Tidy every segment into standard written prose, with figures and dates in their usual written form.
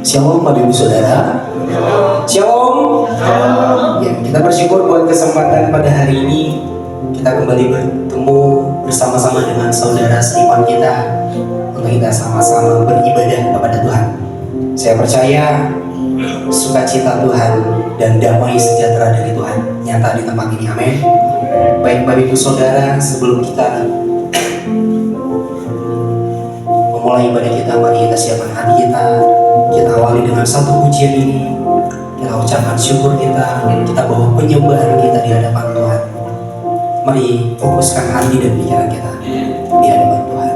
Shalom Bapak Ibu Saudara. Shalom. Ya, kita bersyukur buat kesempatan pada hari ini kita kembali bertemu bersama-sama dengan saudara seiman kita untuk kita sama-sama beribadah kepada Tuhan. Saya percaya sukacita Tuhan dan damai sejahtera dari Tuhan nyata di tempat ini. Amin. Baik Bapak Ibu Saudara, sebelum kita memulai ibadah kita, mari kita siapkan hati kita. Kita awali dengan satu pujian ini. Kita ucapkan syukur kita bawa penyembahan kita di hadapan Tuhan. Mari fokuskan hati dan pikiran kita di hadapan Tuhan.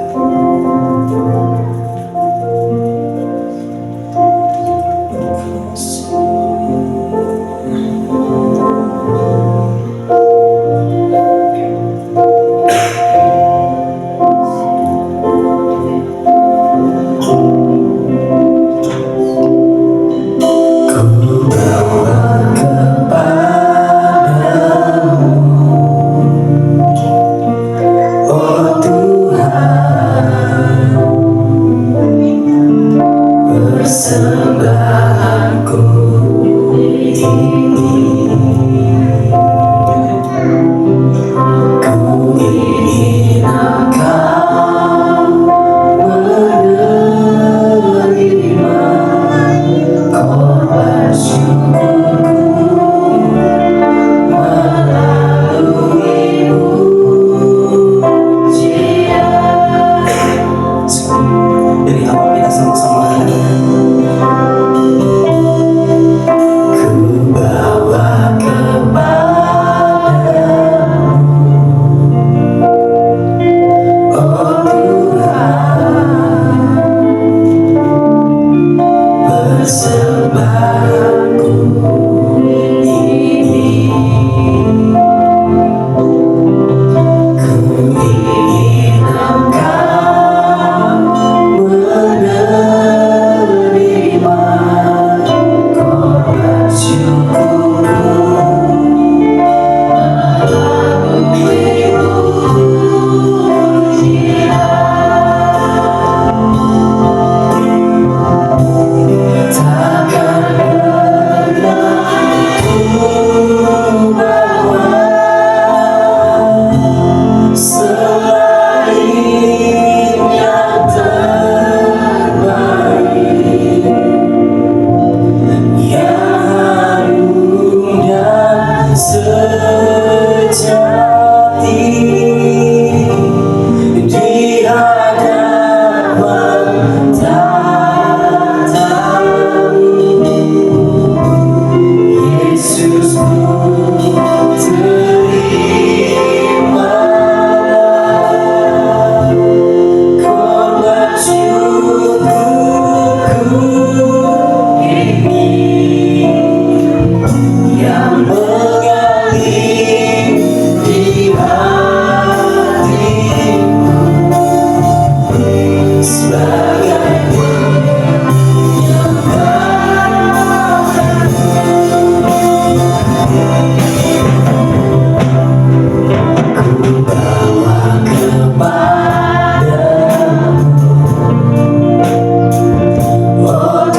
Oh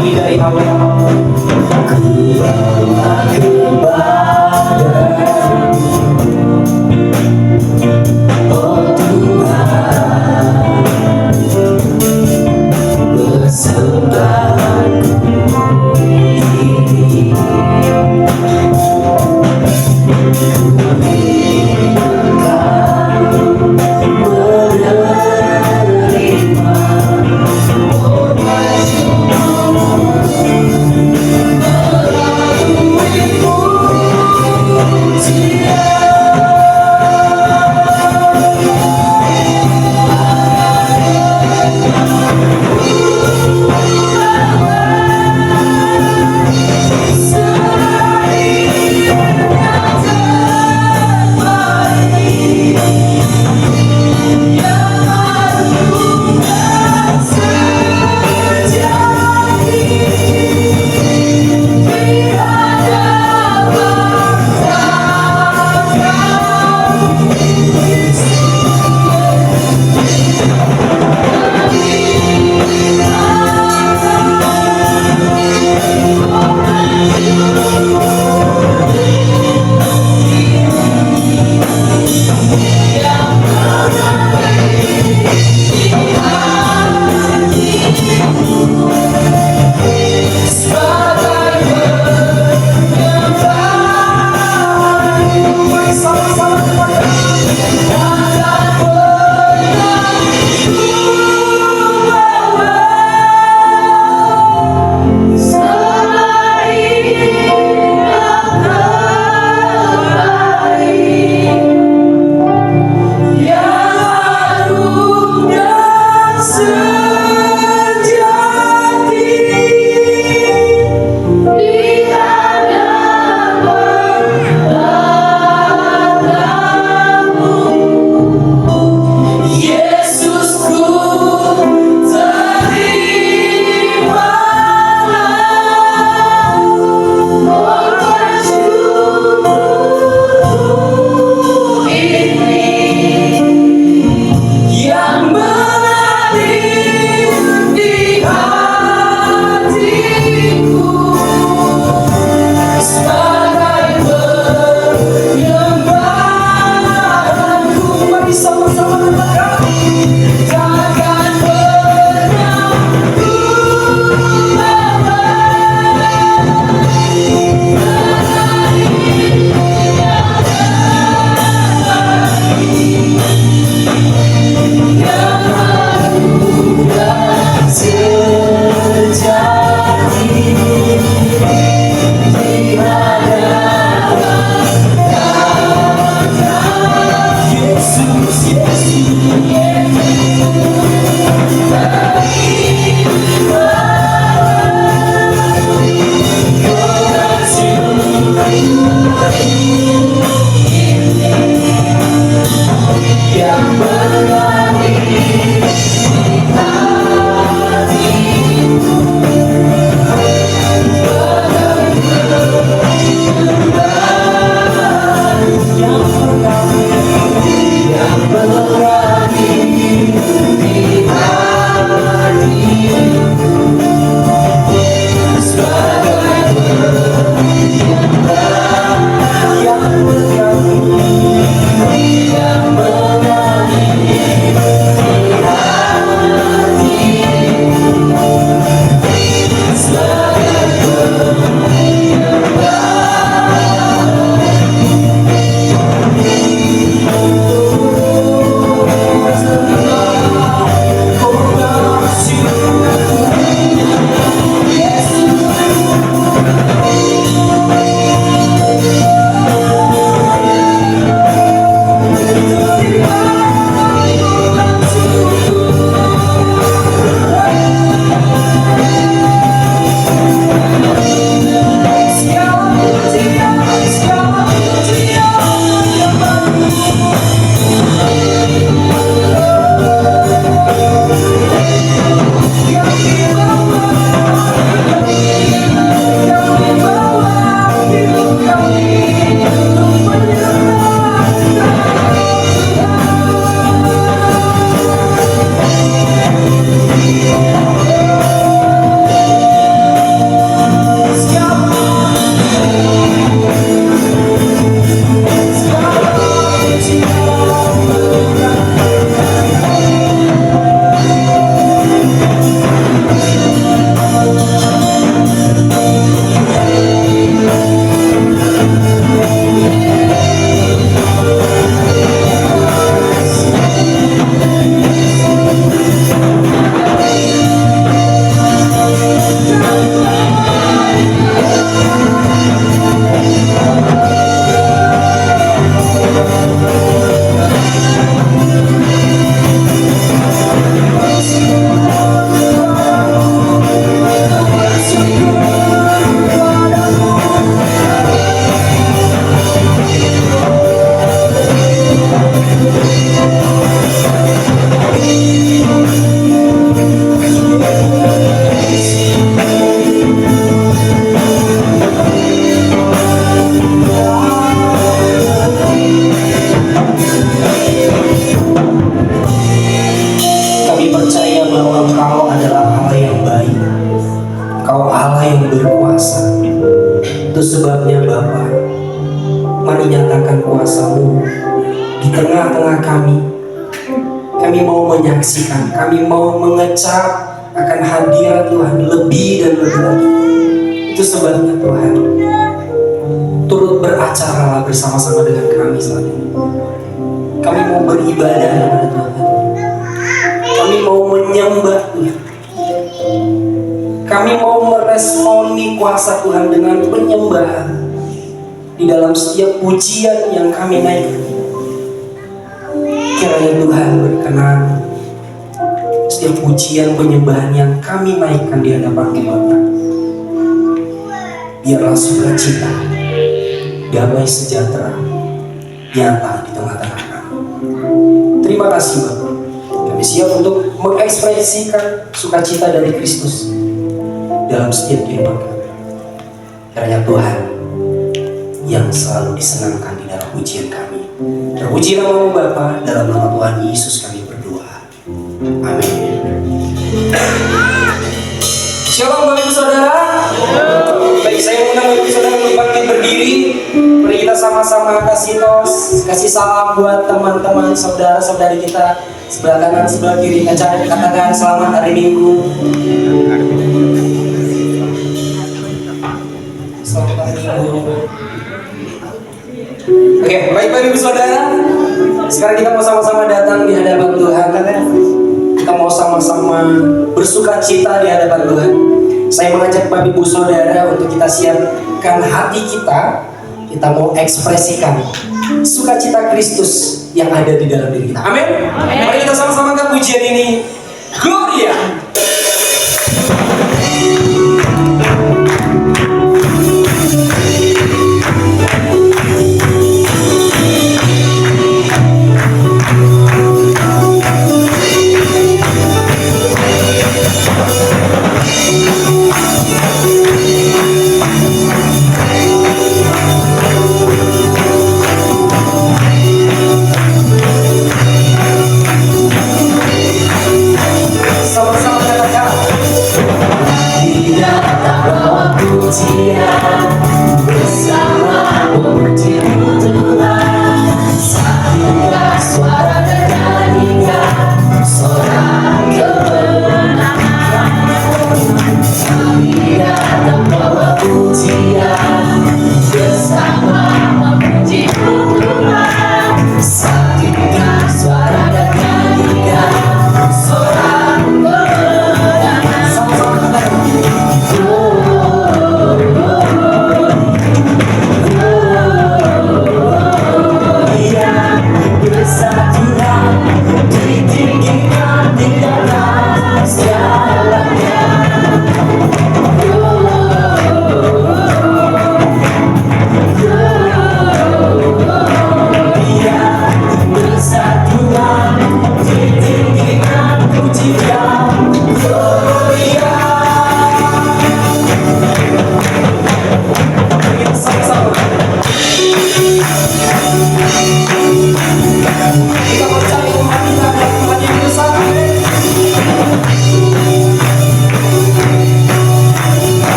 ini dari Allah. Kubawa kepada oh Tuhan, persembahanku ini. Allah yang berkuasa. Itu sebabnya Bapa, mari nyatakan kuasa-Mu di tengah-tengah kami. Kami mau menyaksikan, kami mau mengecap akan hadirat Tuhan lebih dan lebih lagi. Itu sebabnya Tuhan, turut beracaralah bersama-sama dengan kami saat ini. Kami mau beribadah kepada Tuhan. Kami mau menyembah Tuhan. Kami mau meresponi kuasa Tuhan dengan penyembahan di dalam setiap pujian yang kami naikkan. Kiranya Tuhan berkenan setiap pujian penyembahan yang kami naikkan di hadapan Bapa. Biarlah sukacita, damai sejahtera nyata di tengah-tengah kami. Terima kasih Bapa. Kami siap untuk mengekspresikan sukacita dari Kristus dalam setiap kehidupan kami. Kiranya Tuhan yang selalu disenangkan di dalam pujian kami. Terpuji nama-Mu Bapa, dalam nama Tuhan Yesus kami berdoa. Amin. Shalom Bapak Ibu Saudara. Baik, saya undang Bapak Ibu Saudara untuk bangkit berdiri. Mari kita sama-sama kasih salam buat teman-teman saudara-saudari kita sebelah kanan, sebelah kiri. Katakan selamat hari Minggu. Selamat hari Minggu. Oke, baik Ibu Saudara. Sekarang kita mau sama-sama datang di hadapan Tuhan. Kita mau sama-sama bersuka cita di hadapan Tuhan. Saya mengajak Bapak Ibu Saudara untuk kita siapkan hati kita. Kita mau ekspresikan sukacita Kristus yang ada di dalam diri kita. Amin. Mari kita sama-sama angkat pujian ini. Gloria.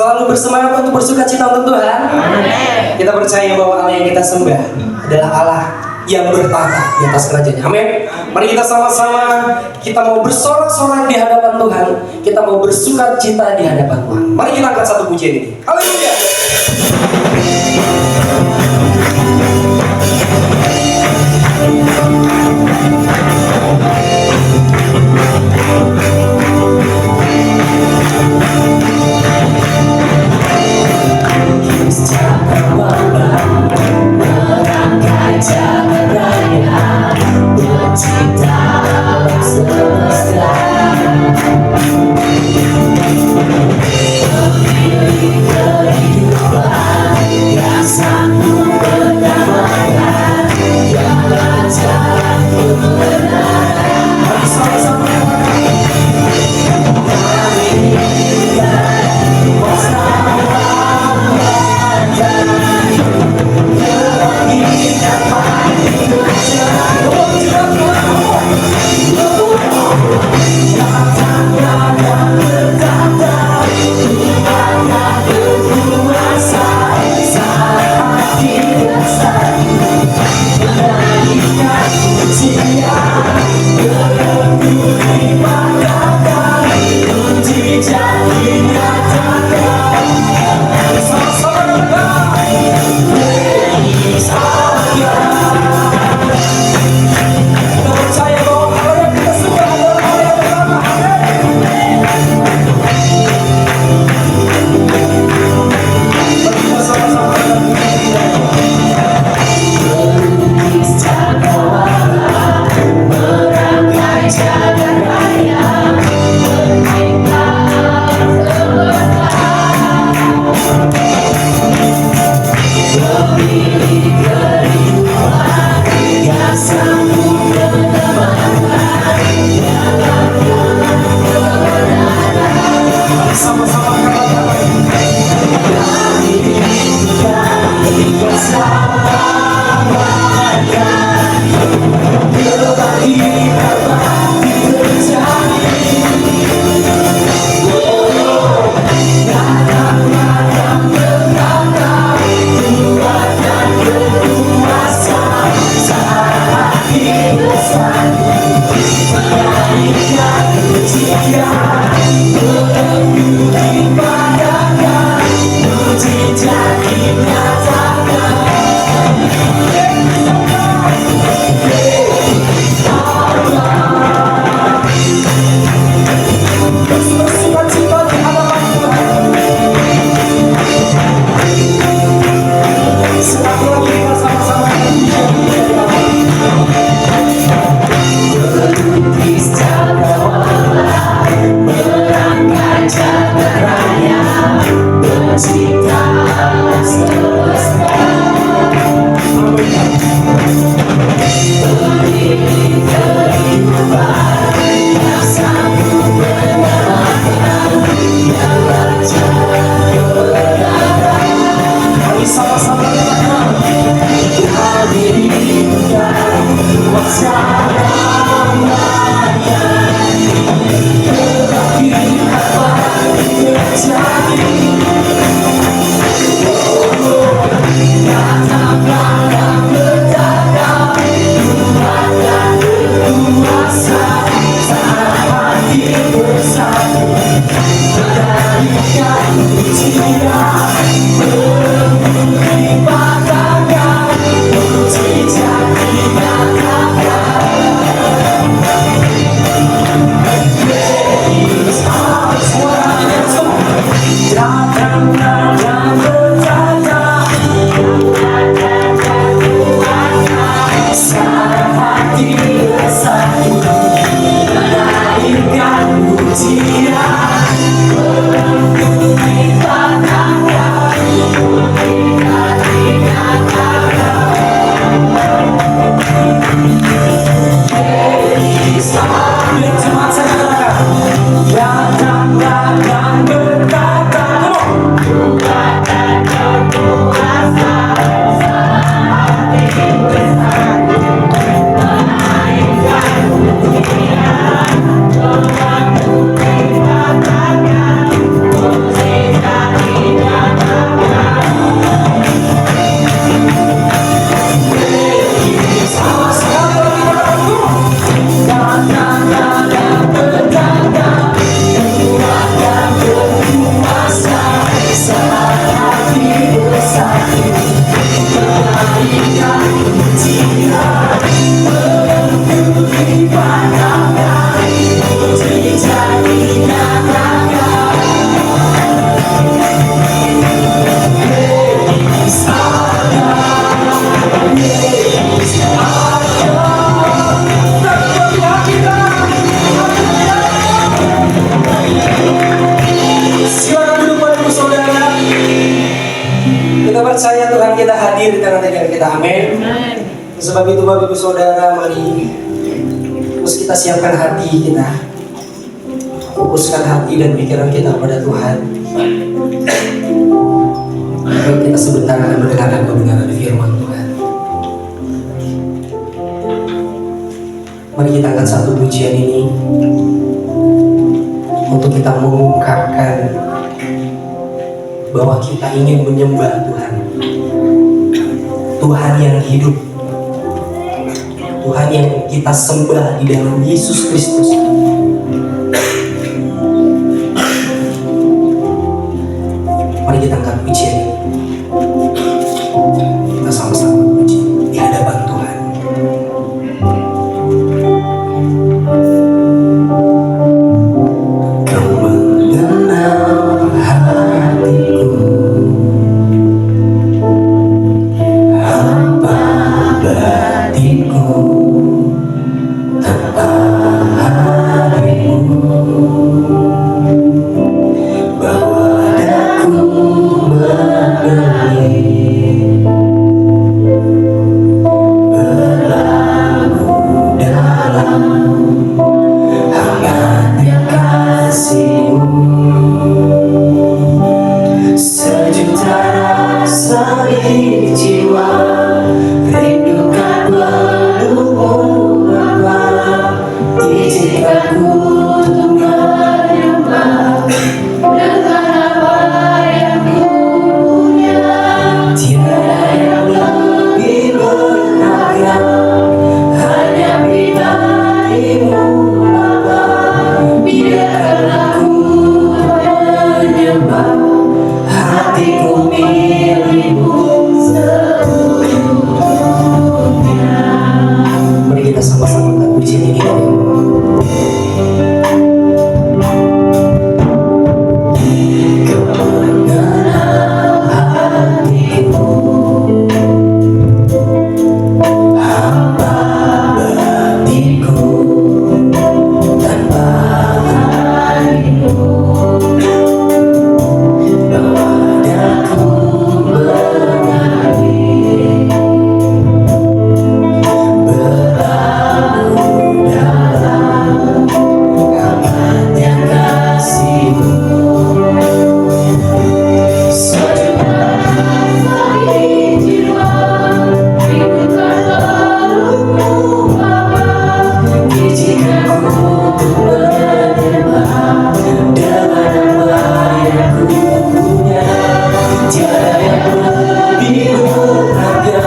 Selalu bersemangat untuk bersuka cita untuk Tuhan. Amin. Kita percaya bahwa Allah yang kita sembah adalah Allah yang bertata di atas kerajaannya. Amin. Mari kita sama-sama, kita mau bersorak-sorai di hadapan Tuhan, kita mau bersuka cita di hadapan Tuhan. Mari kita angkat satu pujian ini. Haleluya. Dia Tuhan kita hadir di tengah-tengah kita. Amin. Sebab itu Bapak Ibu Saudara, mari terus kita siapkan hati kita, fokuskan hati dan pikiran kita pada Tuhan. Mari kita sebentar akan mendengarkan kebenaran firman Tuhan. Mari kita angkat satu pujian ini untuk kita mengungkapkan bahwa kita ingin menyembah Tuhan, Tuhan yang hidup, Tuhan yang kita sembah di dalam Yesus Kristus. Mari kita angkat pujian ini, kita sama-sama puji di hadapan Tuhan. Kau mengenal hatiku, hamba batinku, tanpa harimu, bahwa daku membeli berlabuh dalam hangatnya kasih-Mu. Sejuta rasa di jiwa rindukan pelukmu Bapa. Izinkan ku untuk menyembah dengan apa yang ku punya. Tiada yang lebih berharga, hanya pribadi-Mu Bapa. Biarkan aku menyembah, hatiku milik-Mu sepenuhnya. Mari kita sama-sama angkat pujian ini dari Allah. Kau mengenal hatiku, hamba batinku, tanpa harimu, bahwa daku mengalir berlabuh dalam hangatnya kasih-Mu. Sejuta rasa di jiwa rindukan pelukmu Bapa. Izinkan ku untuk menyembah dengan apa yang ku punya. Tiada yang lebih berharga,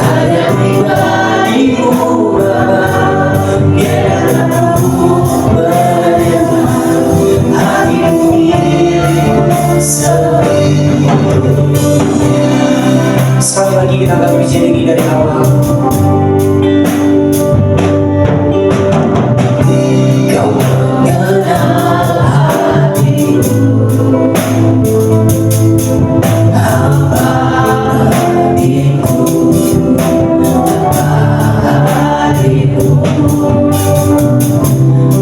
hanya pribadi-Mu Bapa. Biarkan aku menyembah, hatiku milik-Mu sepenuhnya. Sekali lagi kita akan pujian ini dari awal. Kau mengenal hatiku, hamba batinku, tanpa harimu,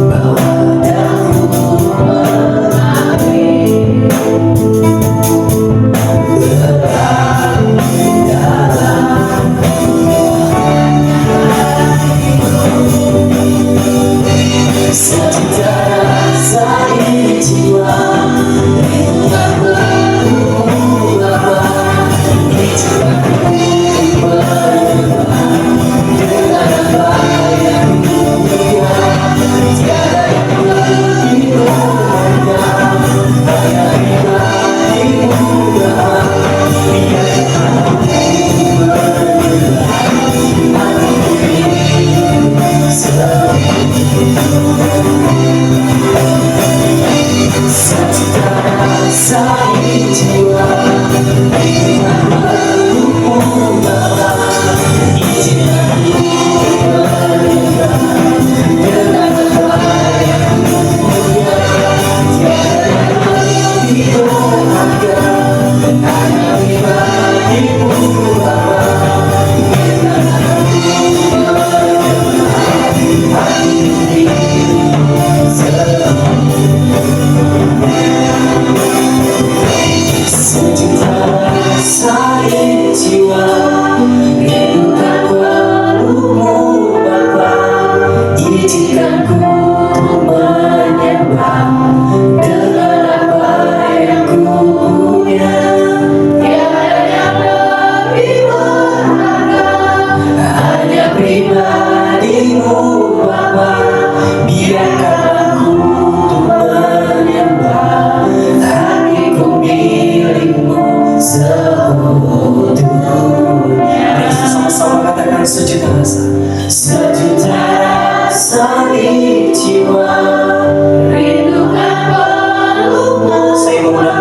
bahwa daku mengalir berlabuh dalam sejuta rasa di jiwa rindukan pelukmu Bapa. Izinkan ku menyembah dengan apa yang ku punya. Tiada yang lebih berharga, hanya pribadi-Mu Bapa. Biarkan aku menyembah, hatiku milik-Mu sepenuhnya. Sejuta rasa di jiwa rindukan pelukmu Bapa. Izinkan ku menyembah dengan apa yang ku punya. Tiada yang lebih berharga, hanya pribadi-Mu Bapa. Biarkan aku menyembah, hatiku milik-Mu sepenuhnya. Sejuta rasa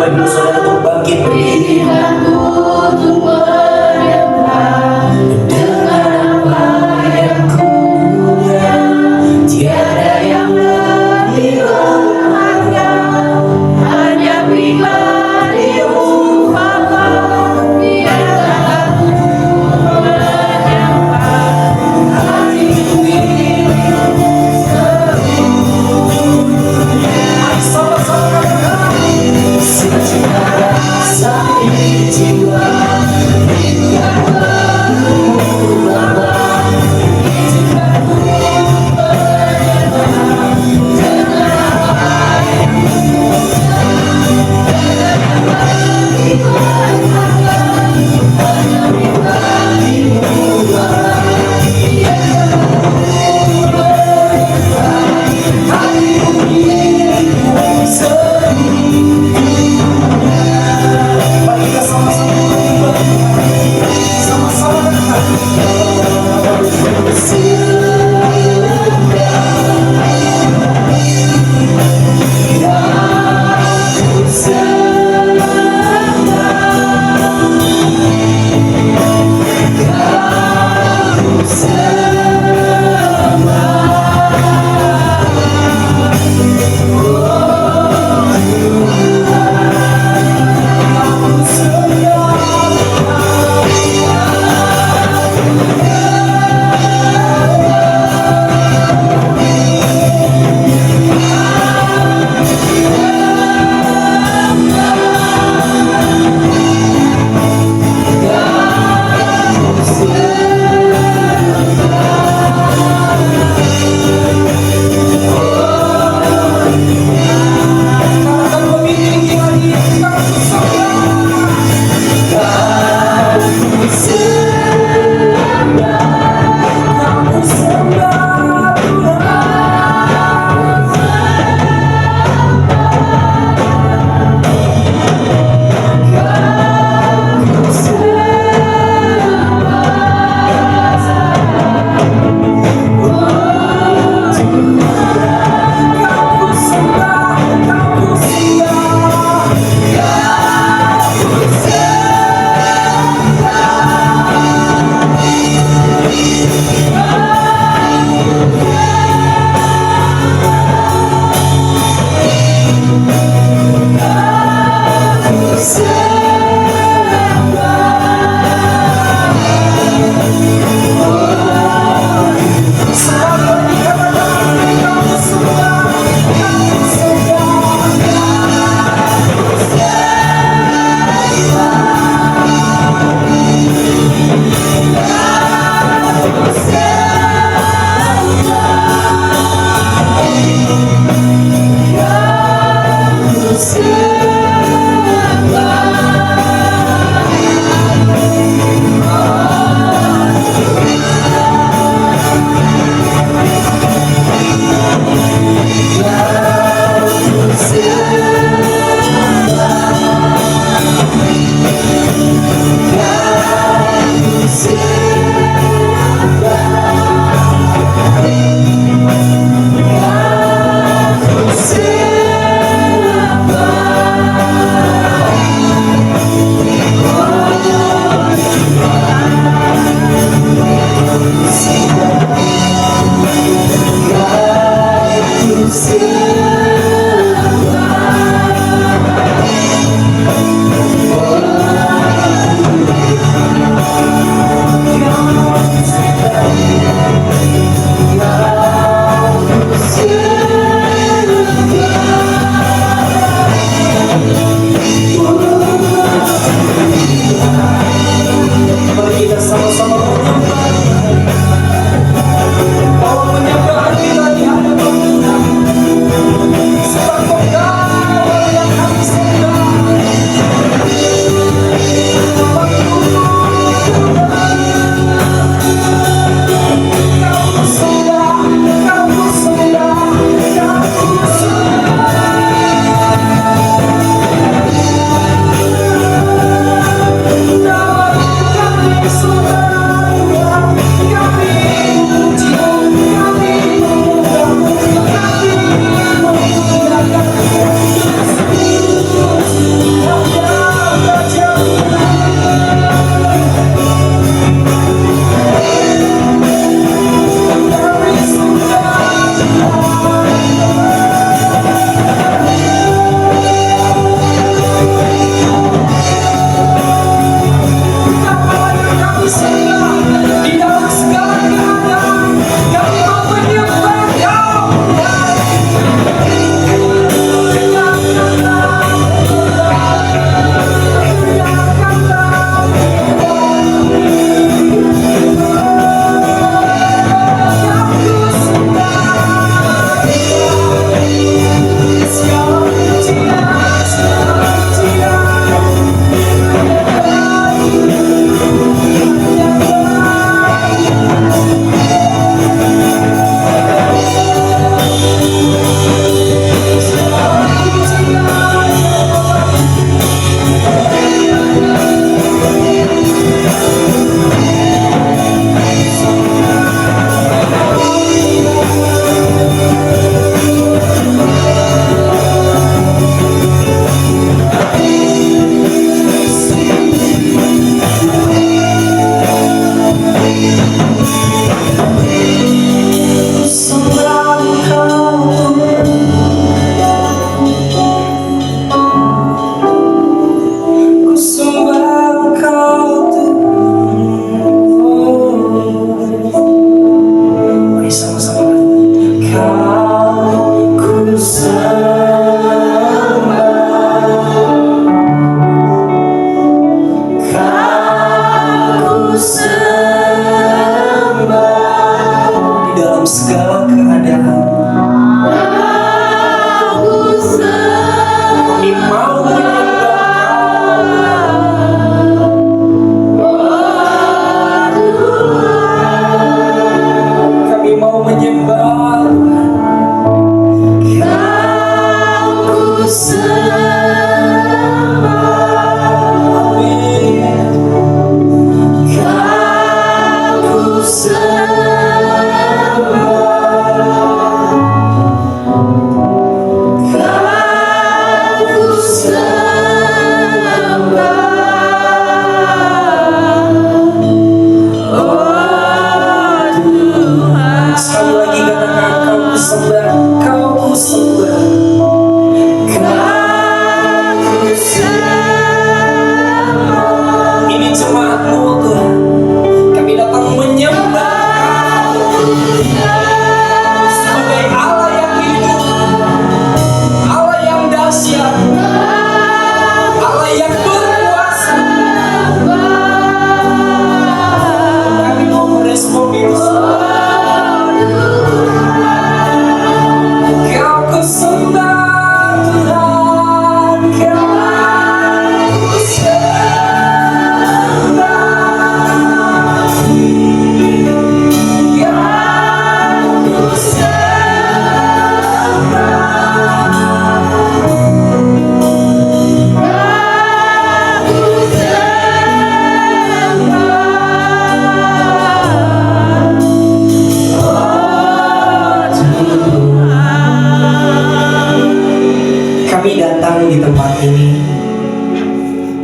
Bapak Ibu Saudara untuk bangkit berdiri. Dengan apa yang kurang, tiada yang lebih berharga, hanya pribadimu Bapa. Biarlah aku menyembah hatiku ini sejuta rasa di jiwa. Mari kita sama-sama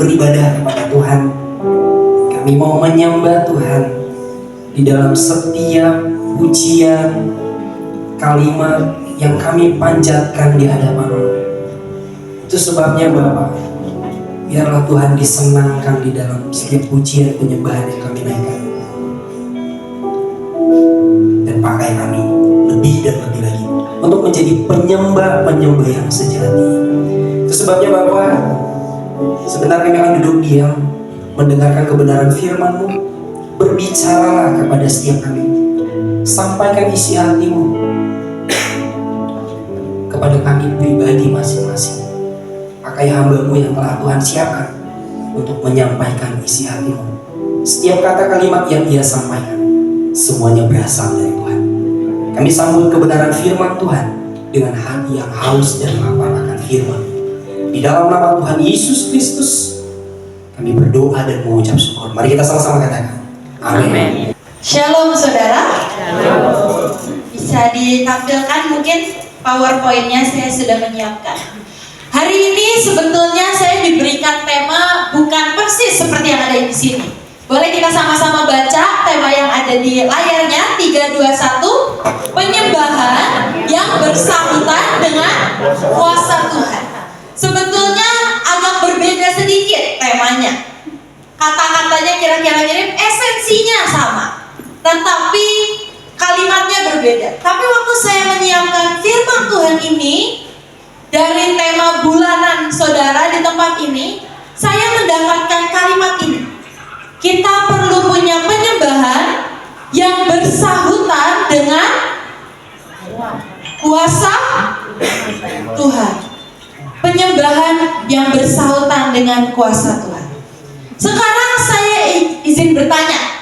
beribadah kepada Tuhan. Kami mau menyembah Tuhan di dalam setiap pujian, kalimat yang kami panjatkan di hadapan-Mu. Itu sebabnya Bapa, biarlah Tuhan disenangkan di dalam setiap pujian penyembahan yang kami naikkan. Dan pakai kami lebih dan lebih lagi untuk menjadi penyembah-penyembah yang sejati. Itu sebabnya Bapa, sebentar kami akan duduk diam, mendengarkan kebenaran firman-Mu. Berbicaralah kepada setiap kami. Sampaikan isi hati-Mu kepada kami pribadi masing-masing. Pakai hamba-Mu yang telah Tuhan siapkan untuk menyampaikan isi hati-Mu. Setiap kata kalimat yang Ia sampaikan, semuanya berasal dari Tuhan. Kami sambut kebenaran firman Tuhan dengan hati yang haus dan lapar akan firman. Di dalam nama Tuhan Yesus Kristus, kami berdoa dan mengucap syukur. Mari kita sama-sama katakan, amin. Shalom saudara. Shalom. Bisa ditampilkan mungkin PowerPoint-nya, saya sudah menyiapkan. Hari ini sebetulnya saya diberikan tema bukan persis seperti yang ada di sini. Boleh kita sama-sama baca tema yang ada di layarnya. 3, 2, 1. Penyembahan yang bersangkutan dengan kuasa Tuhan. Sebetulnya agak berbeda sedikit temanya. Kata-katanya kira-kira mirip, esensinya sama, tetapi kalimatnya berbeda. Tapi waktu saya menyiapkan firman Tuhan ini dari tema bulanan saudara di tempat ini, saya mendapatkan kalimat ini. Kita perlu punya penyembahan yang bersahutan dengan kuasa Tuhan. Penyembahan yang bersahutan dengan kuasa Tuhan. Sekarang saya izin bertanya,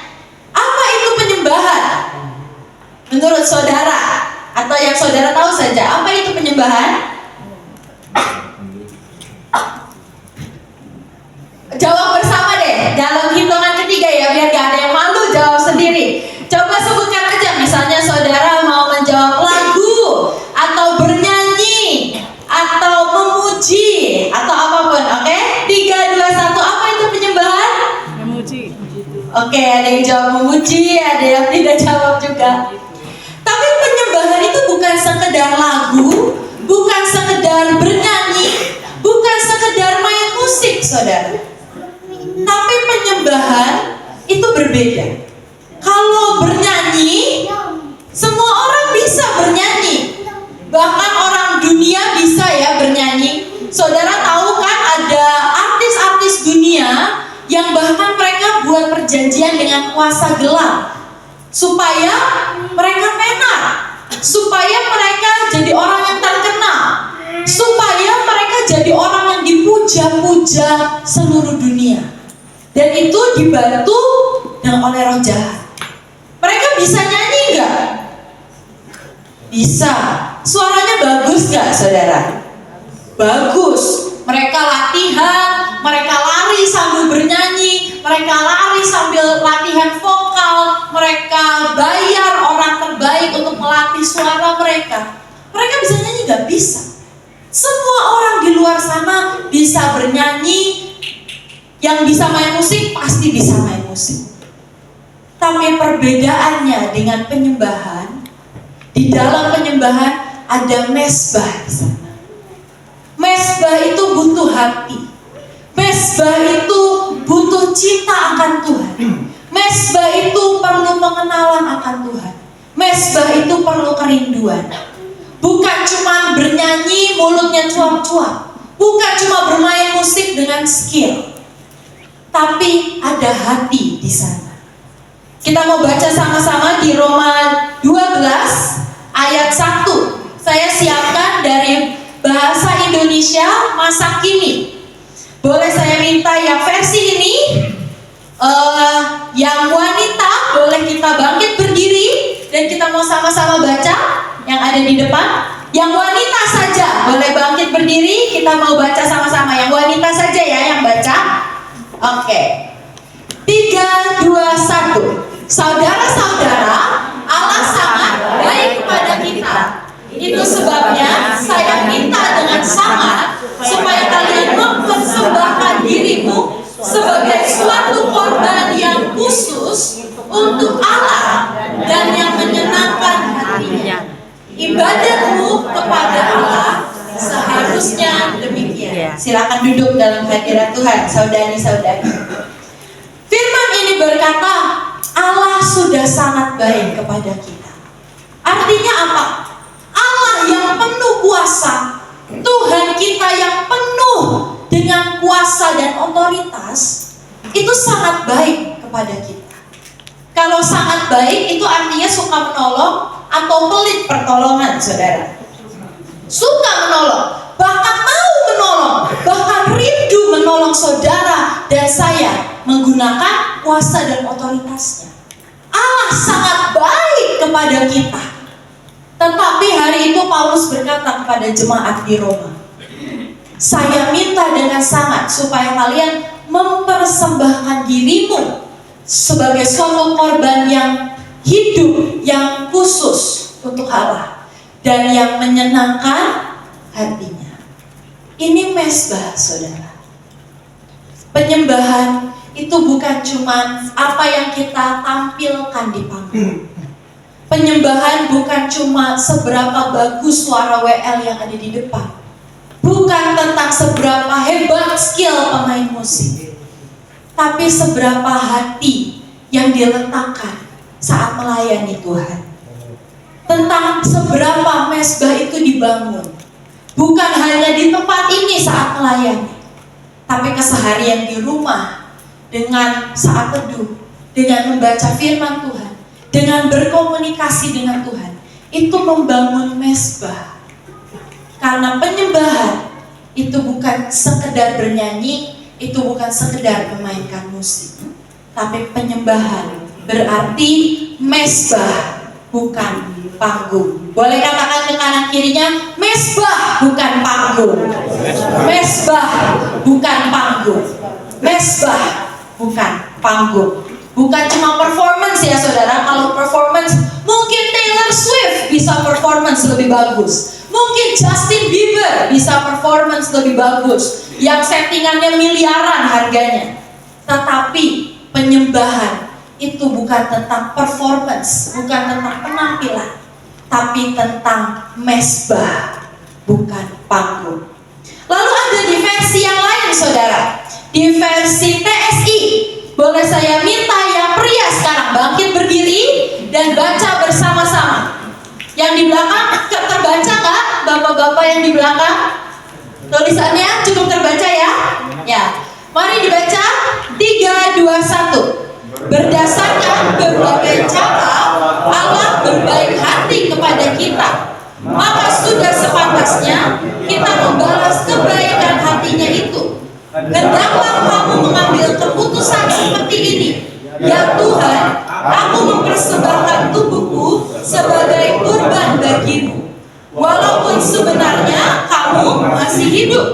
apa itu penyembahan? Menurut saudara, atau yang saudara tahu saja, apa itu penyembahan? Jawab bersama deh, dalam hitungan ketiga ya, biar gak ada yang malu, jawab sendiri. Coba sebutkan aja, misalnya saudara mau menjawab lagu, atau bernyanyi, atau memuji, atau apapun, oke? 3, 2, 1, apa itu penyembahan? Memuji. Oke, ada yang jawab memuji, ada yang tidak jawab juga. Tapi penyembahan itu bukan sekedar lagu, bukan sekedar bernyanyi, bukan sekedar main musik, saudara. Tapi penyembahan itu berbeda. Kalau bernyanyi, semua orang bisa bernyanyi. Bahkan orang dunia bisa ya bernyanyi. Saudara tahu kan ada artis-artis dunia yang bahkan mereka buat perjanjian dengan kuasa gelap supaya mereka tenar, supaya mereka jadi orang yang terkenal, supaya mereka jadi orang yang dipuja-puja seluruh dunia. Dan itu dibantu oleh roh jahat. Mereka bisa nyanyi nggak? Bisa. Suaranya bagus nggak, saudara? Bagus. Mereka latihan, mereka lari sambil bernyanyi, mereka lari sambil latihan vokal, mereka bayar orang terbaik untuk melatih suara mereka. Mereka bisa nyanyi nggak? Bisa. Semua orang di luar sana bisa bernyanyi. Yang bisa main musik pasti bisa main musik. Tapi perbedaannya dengan penyembahan, di dalam penyembahan ada mesbah di sana. Mesbah itu butuh hati. Mesbah itu butuh cinta akan Tuhan. Mesbah itu perlu pengenalan akan Tuhan. Mesbah itu perlu kerinduan. Bukan cuma bernyanyi mulutnya cuap-cuap. Bukan cuma bermain musik dengan skill. Tapi ada hati di sana. Kita mau baca sama-sama di Roma 12 ayat 1. Saya siapkan dari bahasa Indonesia masa kini. Boleh saya minta yang versi ini, yang wanita boleh kita bangkit berdiri dan kita mau sama-sama baca yang ada di depan. Yang wanita saja boleh bangkit berdiri, kita mau baca sama-sama. Yang wanita saja ya yang baca. Oke. 3, 2, 1. Saudara-saudara, Allah sangat baik kepada kita. Itu sebabnya saya minta dengan sangat supaya kalian mempersembahkan diri dirimu sebagai suatu korban yang khusus untuk Allah dan yang menyenangkan hatinya. Ibadatmu kepada Allah seharusnya demikian. Silakan duduk dalam hadirat Tuhan, saudari-saudari. Firman ini berkata, Allah sudah sangat baik kepada kita. Artinya apa? Allah yang penuh kuasa, Tuhan kita yang penuh dengan kuasa dan otoritas, itu sangat baik kepada kita. Kalau sangat baik itu artinya suka menolong atau pelit pertolongan, saudara. Suka menolong, bahkan mau menolong, bahkan rindu menolong saudara dan saya menggunakan kuasa dan otoritasnya. Allah sangat baik kepada kita. Tetapi hari itu Paulus berkata kepada jemaat di Roma, saya minta dengan sangat supaya kalian mempersembahkan dirimu sebagai suatu korban yang hidup, yang khusus untuk Allah dan yang menyenangkan hatinya. Ini mezbah, saudara. Penyembahan itu bukan cuma apa yang kita tampilkan di panggung. Penyembahan bukan cuma seberapa bagus suara WL yang ada di depan. Bukan tentang seberapa hebat skill pemain musik, tapi seberapa hati yang diletakkan saat melayani Tuhan. Tentang seberapa mezbah itu dibangun. Bukan hanya di tempat ini saat melayani, tapi keseharian di rumah, dengan saat teduh, dengan membaca firman Tuhan, dengan berkomunikasi dengan Tuhan, itu membangun mezbah. Karena penyembahan itu bukan sekedar bernyanyi, itu bukan sekedar memainkan musik, tapi penyembahan berarti mezbah, bukan panggung. Boleh katakan ke kanan kirinya, mezbah bukan panggung. Mezbah bukan panggung. Mezbah bukan panggung. Bukan cuma performance ya saudara. Kalau performance, mungkin Taylor Swift bisa performance lebih bagus. Mungkin Justin Bieber bisa performance lebih bagus, yang settingannya miliaran harganya. Tetapi penyembahan itu bukan tentang performance, bukan tentang penampilan, tapi tentang mezbah, bukan panggung. Lalu ada di versi yang lain saudara. Di versi TSI, boleh saya minta yang pria sekarang bangkit berdiri dan baca bersama-sama. Yang di belakang terbaca nggak? Bapak-bapak yang di belakang, tulisannya cukup terbaca ya? Ya, mari dibaca. 3, 2, 1. Berdasarkan berbagai cara Allah berbaik hati kepada kita, maka sudah sepantasnya kita membalas kebaikan hatinya itu. Hendaklah kamu mengambil keputusan seperti ini, ya Tuhan, aku mempersembahkan tubuhku sebagai kurban bagimu, walaupun sebenarnya kamu masih hidup.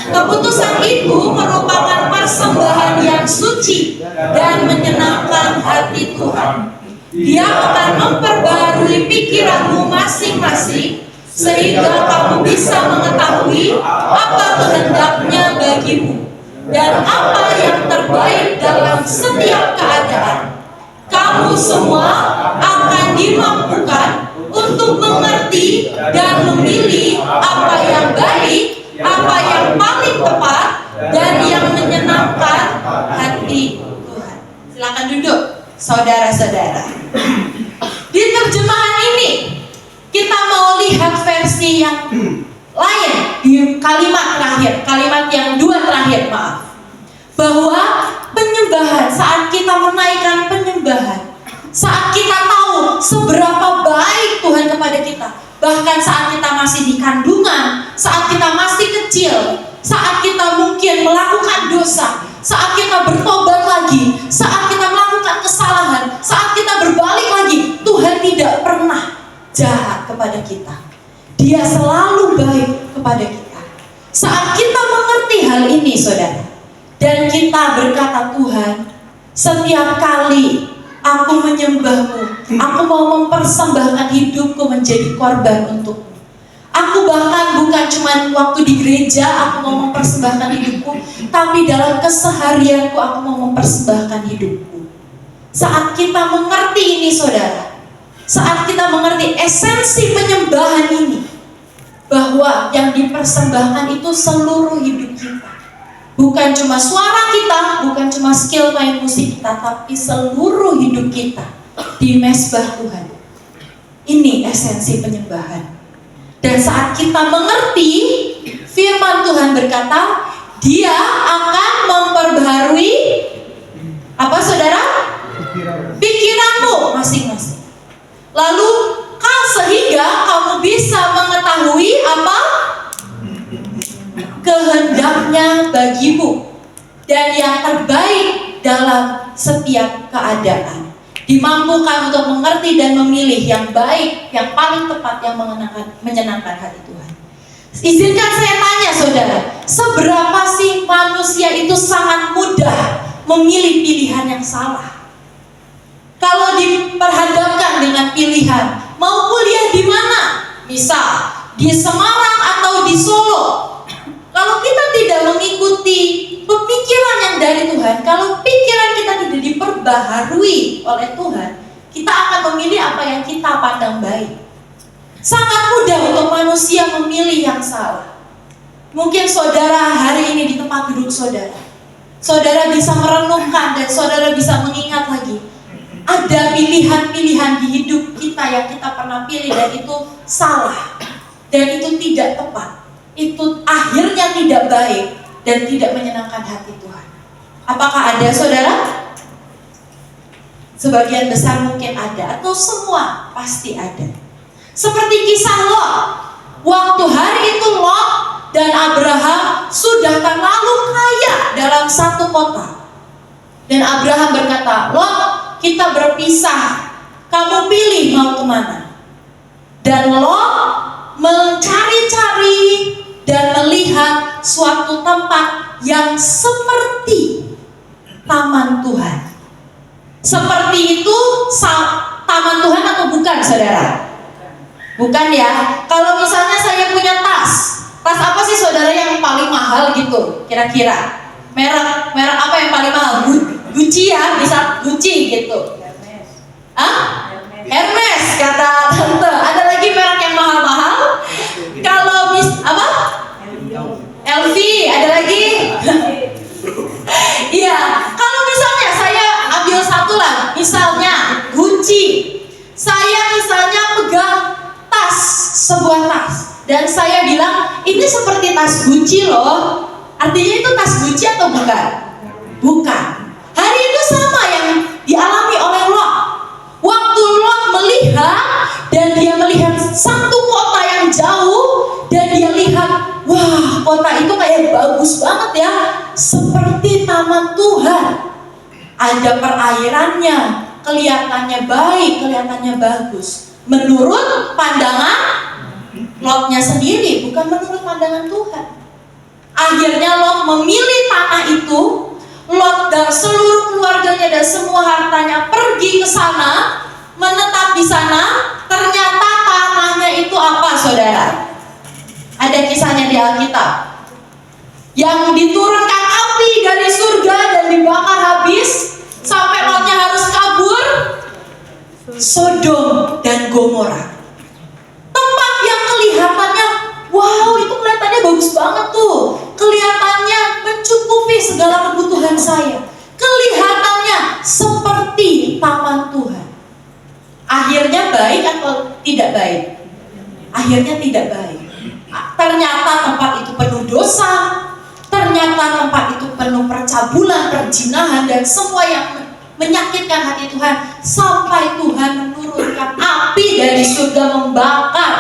Keputusan itu merupakan persembahan yang suci dan menyenangkan hati Tuhan. Dia akan memperbarui pikiranmu masing-masing, sehingga kamu bisa mengetahui apa kehendaknya bagimu dan apa yang terbaik dalam setiap keadaan. Kamu semua akan dimampukan untuk mengerti dan memilih apa yang baik, apa yang paling tepat, dan yang menyenangkan hati Tuhan. Silakan duduk, saudara-saudara. Di terjemahan ini kita mau lihat versi yang lain di kalimat terakhir, kalimat yang dua terakhir, maaf. Bahwa penyembahan, saat kita menaikkan penyembahan, saat kita tahu seberapa baik Tuhan kepada kita, bahkan saat kita masih di kandungan, saat kita masih kecil, saat kita mungkin melakukan dosa, saat kita bertobat lagi, saat kita melakukan kesalahan, saat kita berbalik lagi, Tuhan tidak pernah jahat kepada kita. Dia selalu baik kepada kita. Saat kita mengerti hal ini saudara, dan kita berkata, Tuhan, setiap kali aku menyembahmu, aku mau mempersembahkan hidupku menjadi korban untukmu. Aku bahkan bukan cuma waktu di gereja aku mau mempersembahkan hidupku, tapi dalam keseharianku aku mau mempersembahkan hidupku. Saat kita mengerti ini saudara, saat kita mengerti esensi penyembahan ini, bahwa yang dipersembahkan itu seluruh hidup kita, bukan cuma suara kita, bukan cuma skill main musik kita, tapi seluruh hidup kita di mezbah Tuhan. Ini esensi penyembahan. Dan saat kita mengerti, firman Tuhan berkata, Dia akan memperbaharui apa saudara? Pikiranmu masing-masing. Lalu sehingga kamu bisa mengetahui apa kehendaknya bagimu dan yang terbaik dalam setiap keadaan. Dimampukan untuk mengerti dan memilih yang baik, yang paling tepat, yang menyenangkan hati Tuhan. Izinkan saya tanya saudara, seberapa sih manusia itu sangat mudah memilih pilihan yang salah? Kalau diperhadapkan dengan pilihan, mau kuliah di mana? Misal, di Semarang atau di Solo. Kalau kita tidak mengikuti pemikiran yang dari Tuhan, kalau pikiran kita tidak diperbaharui oleh Tuhan, kita akan memilih apa yang kita pandang baik. Sangat mudah untuk manusia memilih yang salah. Mungkin saudara hari ini di tempat duduk saudara, saudara bisa merenungkan dan saudara bisa mengingat lagi, ada pilihan-pilihan di hidup kita yang kita pernah pilih dan itu salah, dan itu tidak tepat. Itu akhirnya tidak baik dan tidak menyenangkan hati Tuhan. Apakah ada saudara? Sebagian besar mungkin ada, atau semua pasti ada. Seperti kisah Lot. Waktu hari itu Lot dan Abraham sudah terlalu kaya dalam satu kota. Dan Abraham berkata, Lot, kita berpisah, kamu pilih mau kemana. Dan Lot mencari-cari dan melihat suatu tempat yang seperti taman Tuhan. Seperti itu taman Tuhan atau bukan saudara? Bukan ya. Kalau misalnya saya punya tas apa sih saudara yang paling mahal gitu kira-kira? Merek apa yang paling mahal? Gucci ya, bisa Gucci gitu. Hah? Hermes kata tante. Ada lagi merek yang mahal-mahal? Kalau apa? LV, ada lagi? Iya, kalau misalnya saya ambil satu lah, misalnya Gucci. Saya misalnya pegang sebuah tas dan saya bilang ini seperti tas Gucci loh. Artinya itu tas Gucci atau bukan? Bukan. Hari itu sama yang dialami oleh Lot. Waktu Lot melihat dan dia melihat satu kota yang jauh dan dia lihat, wah, kota itu kayak bagus banget ya, seperti taman Tuhan. Ada perairannya, kelihatannya baik, kelihatannya bagus. Menurut pandangan Lotnya sendiri, bukan menurut pandangan Tuhan. Akhirnya Lot memilih tanah itu. Lot dan seluruh keluarganya dan semua hartanya pergi ke sana, menetap di sana. Ternyata tanahnya itu apa saudara? Ada kisahnya di Alkitab. Yang diturunkan api dari surga dan dibakar habis sampai Lotnya harus kabur. Sodom dan Gomora. Tempat yang kelihatannya, wow, itu kelihatannya bagus banget tuh. Kelihatannya mencukupi segala kebutuhan saya. Kelihatannya seperti taman Tuhan. Akhirnya baik atau tidak baik? Akhirnya tidak baik. Ternyata tempat itu penuh dosa. Ternyata tempat itu penuh percabulan, perzinahan, dan semua yang menyakitkan hati Tuhan. Sampai Tuhan menurunkan api dari surga membakar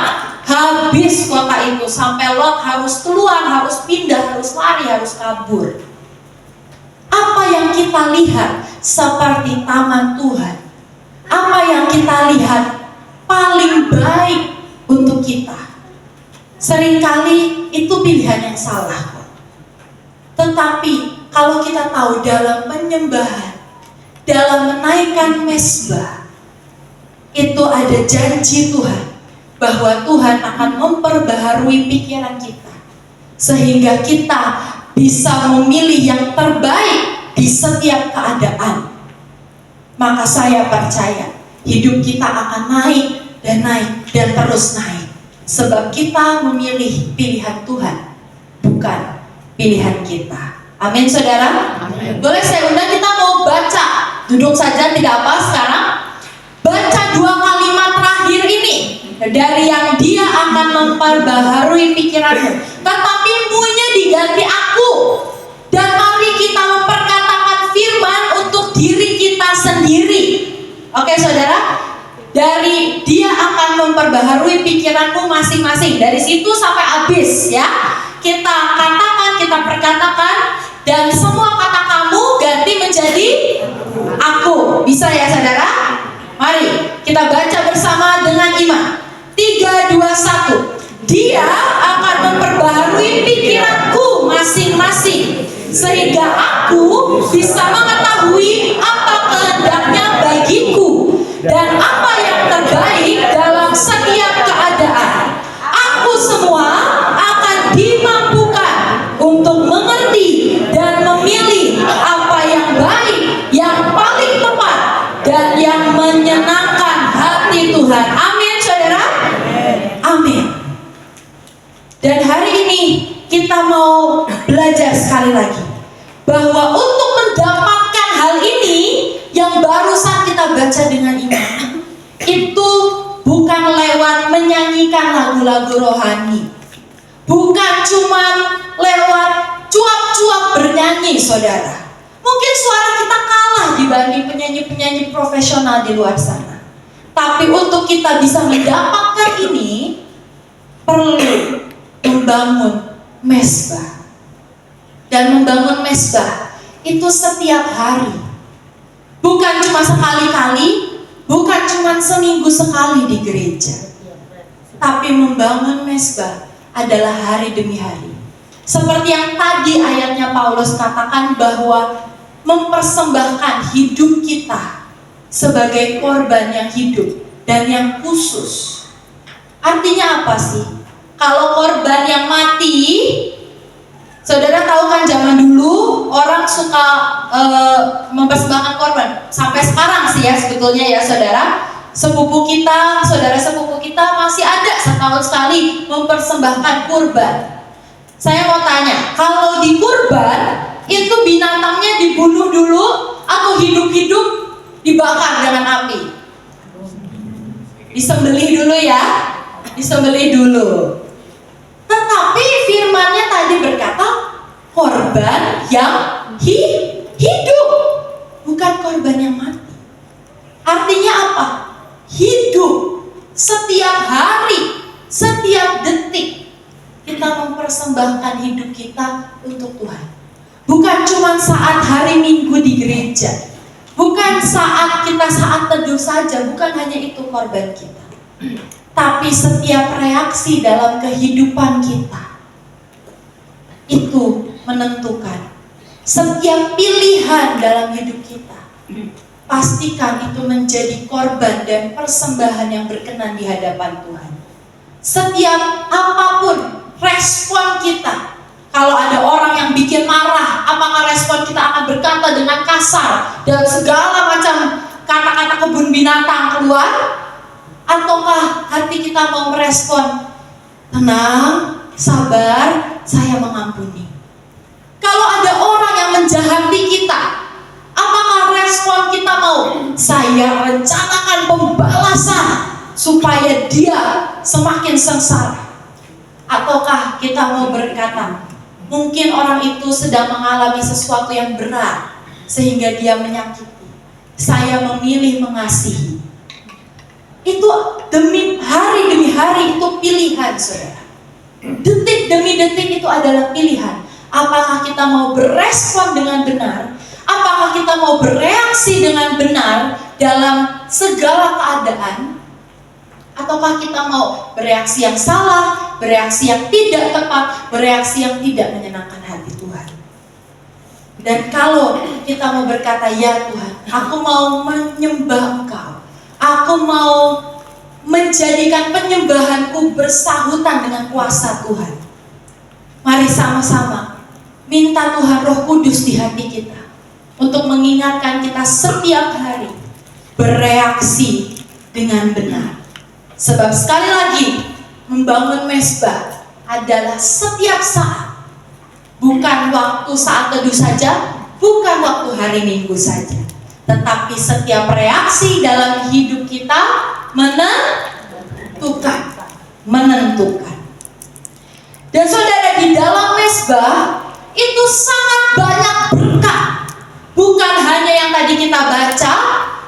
habis kota itu. Sampai Lot harus keluar, harus pindah, harus lari, harus kabur. Apa yang kita lihat seperti taman Tuhan? Apa yang kita lihat paling baik untuk kita? Seringkali itu pilihan yang salah. Tetapi kalau kita tahu dalam penyembahan, dalam menaikkan mezbah, itu ada janji Tuhan bahwa Tuhan akan memperbaharui pikiran kita, sehingga kita bisa memilih yang terbaik di setiap keadaan. Maka saya percaya hidup kita akan naik dan naik dan terus naik, sebab kita memilih pilihan Tuhan, bukan pilihan kita. Amin, saudara. Amin. Boleh saya undang, kita mau baca, duduk saja tidak apa sekarang. Baca 2 kalimat terakhir ini dari yang dia akan memperbaharui pikiranmu, tetapi mu-nya diganti aku. Dan mari kita memperkatakan firman untuk diri kita sendiri. Oke saudara, dari dia akan memperbaharui pikiranmu masing-masing, dari situ sampai habis ya. Kita katakan, kita perkatakan, dan semua kata kamu ganti menjadi aku. Bisa ya saudara? Mari kita baca bersama dengan iman. 3, 2, 1. Dia akan memperbaharui pikiranku masing-masing, sehingga aku bisa mengetahui apa kehendaknya bagiku dan apa yang terbaik dalam setiap keadaan. Aku semua akan dimampukan untuk mengerti dan memilih apa yang baik, yang paling tepat, dan yang menyenangkan hati Tuhan. Amin saudara? Amin. Dan hari ini kita mau belajar sekali lagi bahwa untuk mendapatkan hal ini yang barusan kita baca dengan iman, itu bukan lewat menyanyikan lagu-lagu rohani, bukan cuma lewat cuap-cuap bernyanyi saudara. Mungkin suara kita kalah dibanding penyanyi-penyanyi profesional di luar sana, tapi untuk kita bisa mendapatkan ini perlu membangun mezbah. Dan membangun mezbah itu setiap hari, bukan cuma sekali-kali, bukan cuma seminggu sekali di gereja, tapi membangun mezbah adalah hari demi hari. Seperti yang tadi ayatnya Paulus katakan, bahwa mempersembahkan hidup kita sebagai korban yang hidup dan yang khusus. Artinya apa sih? Kalau korban yang mati, saudara tahu kan zaman dulu orang suka mempersembahkan korban. Sampai sekarang sih ya sebetulnya ya saudara. Sepupu kita, saudara sepupu kita masih ada setahun sekali mempersembahkan kurban. Saya mau tanya, kalau di kurban itu binatangnya dibunuh dulu atau hidup-hidup dibakar dengan api? Disembelih dulu ya, disembelih dulu. Tetapi firman-Nya tadi berkata korban yang hidup, bukan korban yang mati. Artinya apa? Hidup. Setiap hari, setiap detik kita mempersembahkan hidup kita untuk Tuhan. Bukan cuma saat hari Minggu di gereja, bukan saat kita saat teduh saja, bukan hanya itu korban kita, tapi setiap reaksi dalam kehidupan kita itu menentukan. Setiap pilihan dalam hidup kita, pastikan itu menjadi korban dan persembahan yang berkenan di hadapan Tuhan. Setiap apapun respon kita, kalau ada orang yang bikin marah, apakah respon kita akan berkata dengan kasar dan segala macam kata-kata kebun binatang keluar? Ataukah hati kita mau merespon, tenang, sabar, saya mengampuni? Kalau ada orang yang menjahati kita, apakah respon kita mau, saya rencanakan pembalasan supaya dia semakin sengsara? Ataukah kita mau berkata, mungkin orang itu sedang mengalami sesuatu yang berat sehingga dia menyakiti, saya memilih mengasihi. Itu demi hari itu pilihan saudara. Detik demi detik itu adalah pilihan. Apakah kita mau berespon dengan benar? Apakah kita mau bereaksi dengan benar dalam segala keadaan? Ataukah kita mau bereaksi yang salah, bereaksi yang tidak tepat, bereaksi yang tidak menyenangkan hati Tuhan? Dan kalau kita mau berkata, ya Tuhan, aku mau menyembah Engkau, aku mau menjadikan penyembahanku bersahutan dengan kuasa Tuhan. Mari sama-sama minta Tuhan Roh Kudus di hati kita untuk mengingatkan kita setiap hari bereaksi dengan benar. Sebab sekali lagi, membangun mezbah adalah setiap saat, bukan waktu saat teduh saja, bukan waktu hari Minggu saja, tetapi setiap reaksi dalam hidup kita menentukan. Dan saudara, di dalam mezbah itu sangat banyak berkat. Bukan hanya yang tadi kita baca,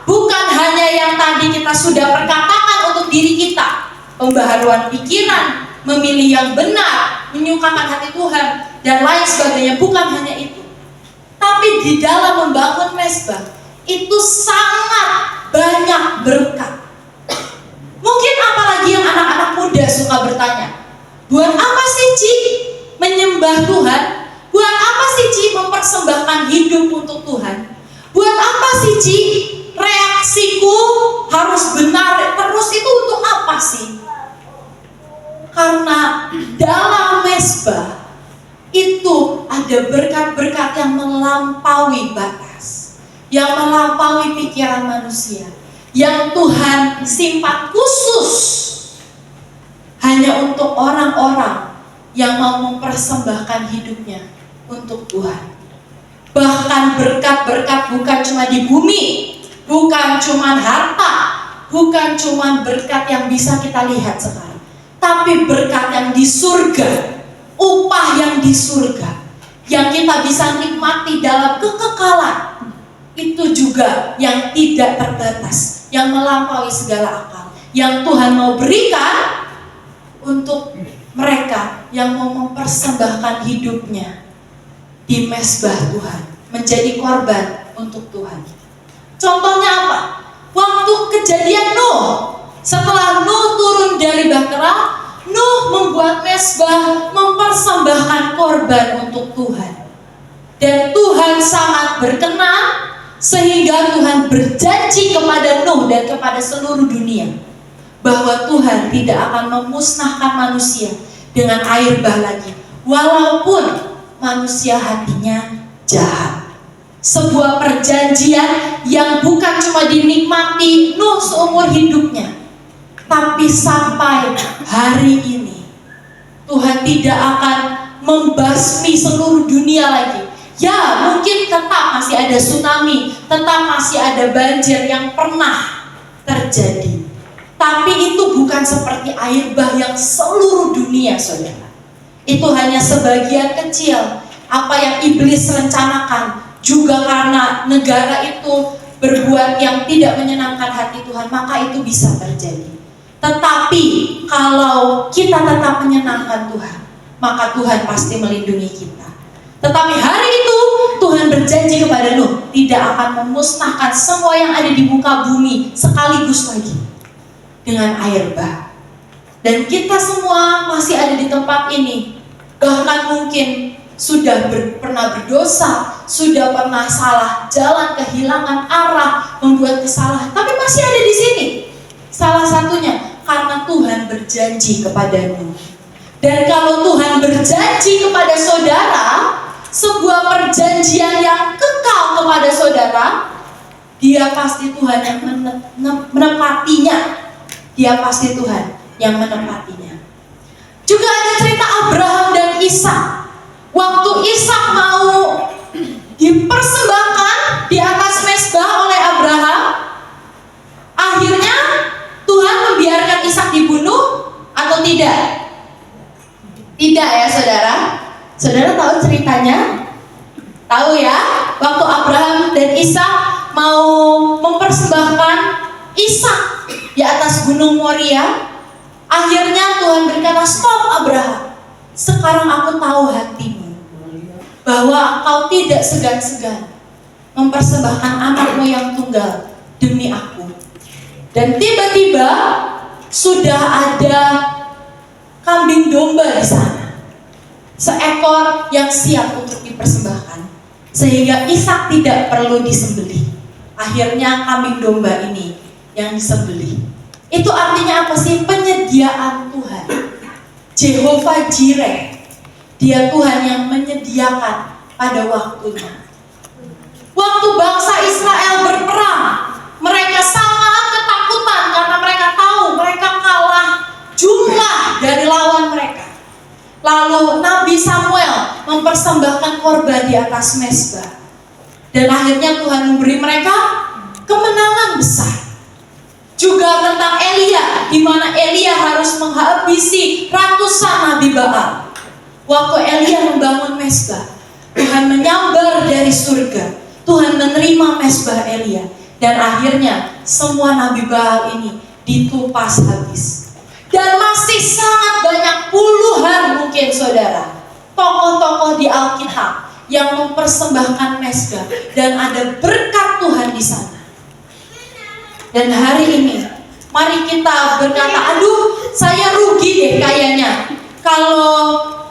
bukan hanya yang tadi kita sudah perkatakan untuk diri kita, pembaharuan pikiran, memilih yang benar, menyukakan hati Tuhan, dan lain sebagainya. Bukan hanya itu, tapi di dalam membangun mezbah itu sangat banyak berkat. Mungkin apalagi yang anak-anak muda suka bertanya, buat apa sih Ci menyembah Tuhan? Buat apa sih Ci mempersembahkan hidup untuk Tuhan? Buat apa sih Ci reaksiku harus benar terus, itu untuk apa sih? Karena dalam mezbah itu ada berkat-berkat yang melampaui batas, yang melampaui pikiran manusia, yang Tuhan simpan khusus hanya untuk orang-orang yang mau mempersembahkan hidupnya untuk Tuhan. Bahkan berkat-berkat bukan cuma di bumi, bukan cuma harta, bukan cuma berkat yang bisa kita lihat sekarang, tapi berkat yang di surga, upah yang di surga, yang kita bisa nikmati dalam kekekalan. Itu juga yang tidak terbatas, yang melampaui segala akal, yang Tuhan mau berikan untuk mereka yang mau mempersembahkan hidupnya di mezbah Tuhan, menjadi korban untuk Tuhan. Contohnya apa? Waktu kejadian Nuh, setelah Nuh turun dari bahtera, Nuh membuat mezbah, mempersembahkan korban untuk Tuhan. Dan Tuhan sangat berkenan, sehingga Tuhan berjanji kepada Nuh dan kepada seluruh dunia bahwa Tuhan tidak akan memusnahkan manusia dengan air bah lagi, walaupun manusia hatinya jahat. Sebuah perjanjian yang bukan cuma dinikmati Nuh seumur hidupnya, tapi sampai hari ini Tuhan tidak akan membasmi seluruh dunia lagi. Ya, mungkin tetap masih ada tsunami, tetap masih ada banjir yang pernah terjadi. Tapi itu bukan seperti air bah yang seluruh dunia, saudara. Itu hanya sebagian kecil apa yang iblis rencanakan. Juga karena negara itu berbuat yang tidak menyenangkan hati Tuhan, maka itu bisa terjadi. Tetapi kalau kita tetap menyenangkan Tuhan, maka Tuhan pasti melindungi kita. Tetapi hari itu Tuhan berjanji kepada Nuh tidak akan memusnahkan semua yang ada di muka bumi sekaligus lagi dengan air bah. Dan kita semua masih ada di tempat ini, bahkan mungkin sudah pernah berdosa, sudah pernah salah jalan, kehilangan arah, membuat kesalahan, tapi masih ada di sini. Salah satunya karena Tuhan berjanji kepada Nuh. Dan kalau Tuhan berjanji kepada saudara, sebuah perjanjian yang kekal kepada saudara, dia pasti Tuhan yang menepatinya. Dia pasti Tuhan yang menepatinya. Juga ada cerita Abraham dan Ishak. Waktu Ishak mau dipersembahkan di atas mezbah oleh Abraham, akhirnya Tuhan membiarkan Ishak dibunuh atau tidak? Tidak ya saudara. Saudara tahu ceritanya? Tahu ya? Waktu Abraham dan Ishak mau mempersembahkan Ishak di atas gunung Moria, akhirnya Tuhan berkata, "Stop Abraham, sekarang aku tahu hatimu, bahwa engkau tidak segan-segan mempersembahkan anakmu yang tunggal demi aku." Dan tiba-tiba sudah ada kambing domba di sana, seekor yang siap untuk dipersembahkan, sehingga Ishak tidak perlu disembelih. Akhirnya kambing domba ini yang disembelih. Itu artinya apa sih? Penyediaan Tuhan. Jehovah Jireh, Dia Tuhan yang menyediakan pada waktunya. Waktu bangsa Israel berperang, mereka sangat ketakutan karena mereka tahu mereka kalah jumlah dari lawan mereka. Lalu Nabi Samuel mempersembahkan korban di atas mezbah. Dan akhirnya Tuhan memberi mereka kemenangan besar. Juga tentang Elia, di mana Elia harus menghabisi ratusan nabi Baal. Waktu Elia membangun mezbah, Tuhan menyambar dari surga. Tuhan menerima mezbah Elia. Dan akhirnya semua nabi Baal ini ditumpas habis. Dan masih sangat banyak puluhan mungkin saudara, tokoh-tokoh di Alkitab yang mempersembahkan mezbah. Dan ada berkat Tuhan di sana. Dan hari ini, mari kita berkata, aduh saya rugi deh kayaknya.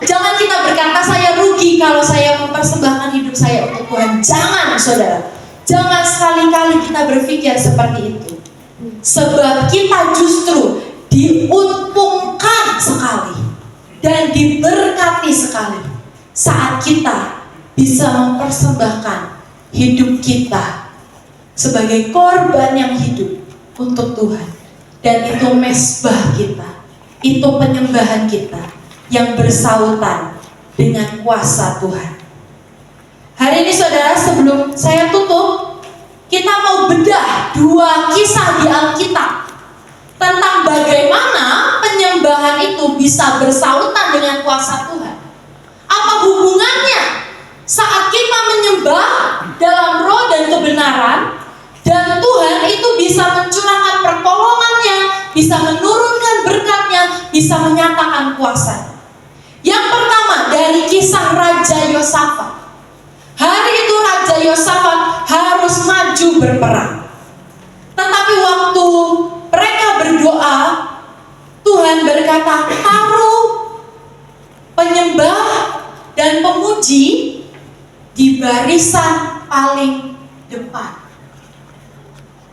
Jangan kita berkata saya rugi kalau saya mempersembahkan hidup saya untuk Tuhan. Jangan saudara. Jangan sekali-kali kita berpikir seperti itu. Sebab kita justru diuntungkan sekali. Dan diberkati sekali. Saat kita bisa mempersembahkan hidup kita sebagai korban yang hidup untuk Tuhan. Dan itu mezbah kita, itu penyembahan kita yang bersautan dengan kuasa Tuhan. Hari ini saudara, sebelum saya tutup, kita mau bedah dua kisah di Alkitab tentang bagaimana penyembahan itu bisa bersautan dengan kuasa Tuhan. Apa hubungannya saat kita menyembah dalam roh dan kebenaran, dan Tuhan itu bisa mencurahkan pertolongannya, bisa menurunkan berkatnya, bisa menyatakan kuasa. Yang pertama dari kisah Raja Yosafat. Hari itu Raja Yosafat harus maju berperang. Tetapi waktu mereka berdoa, Tuhan berkata, taruh penyembah dan pemuji di barisan paling depan.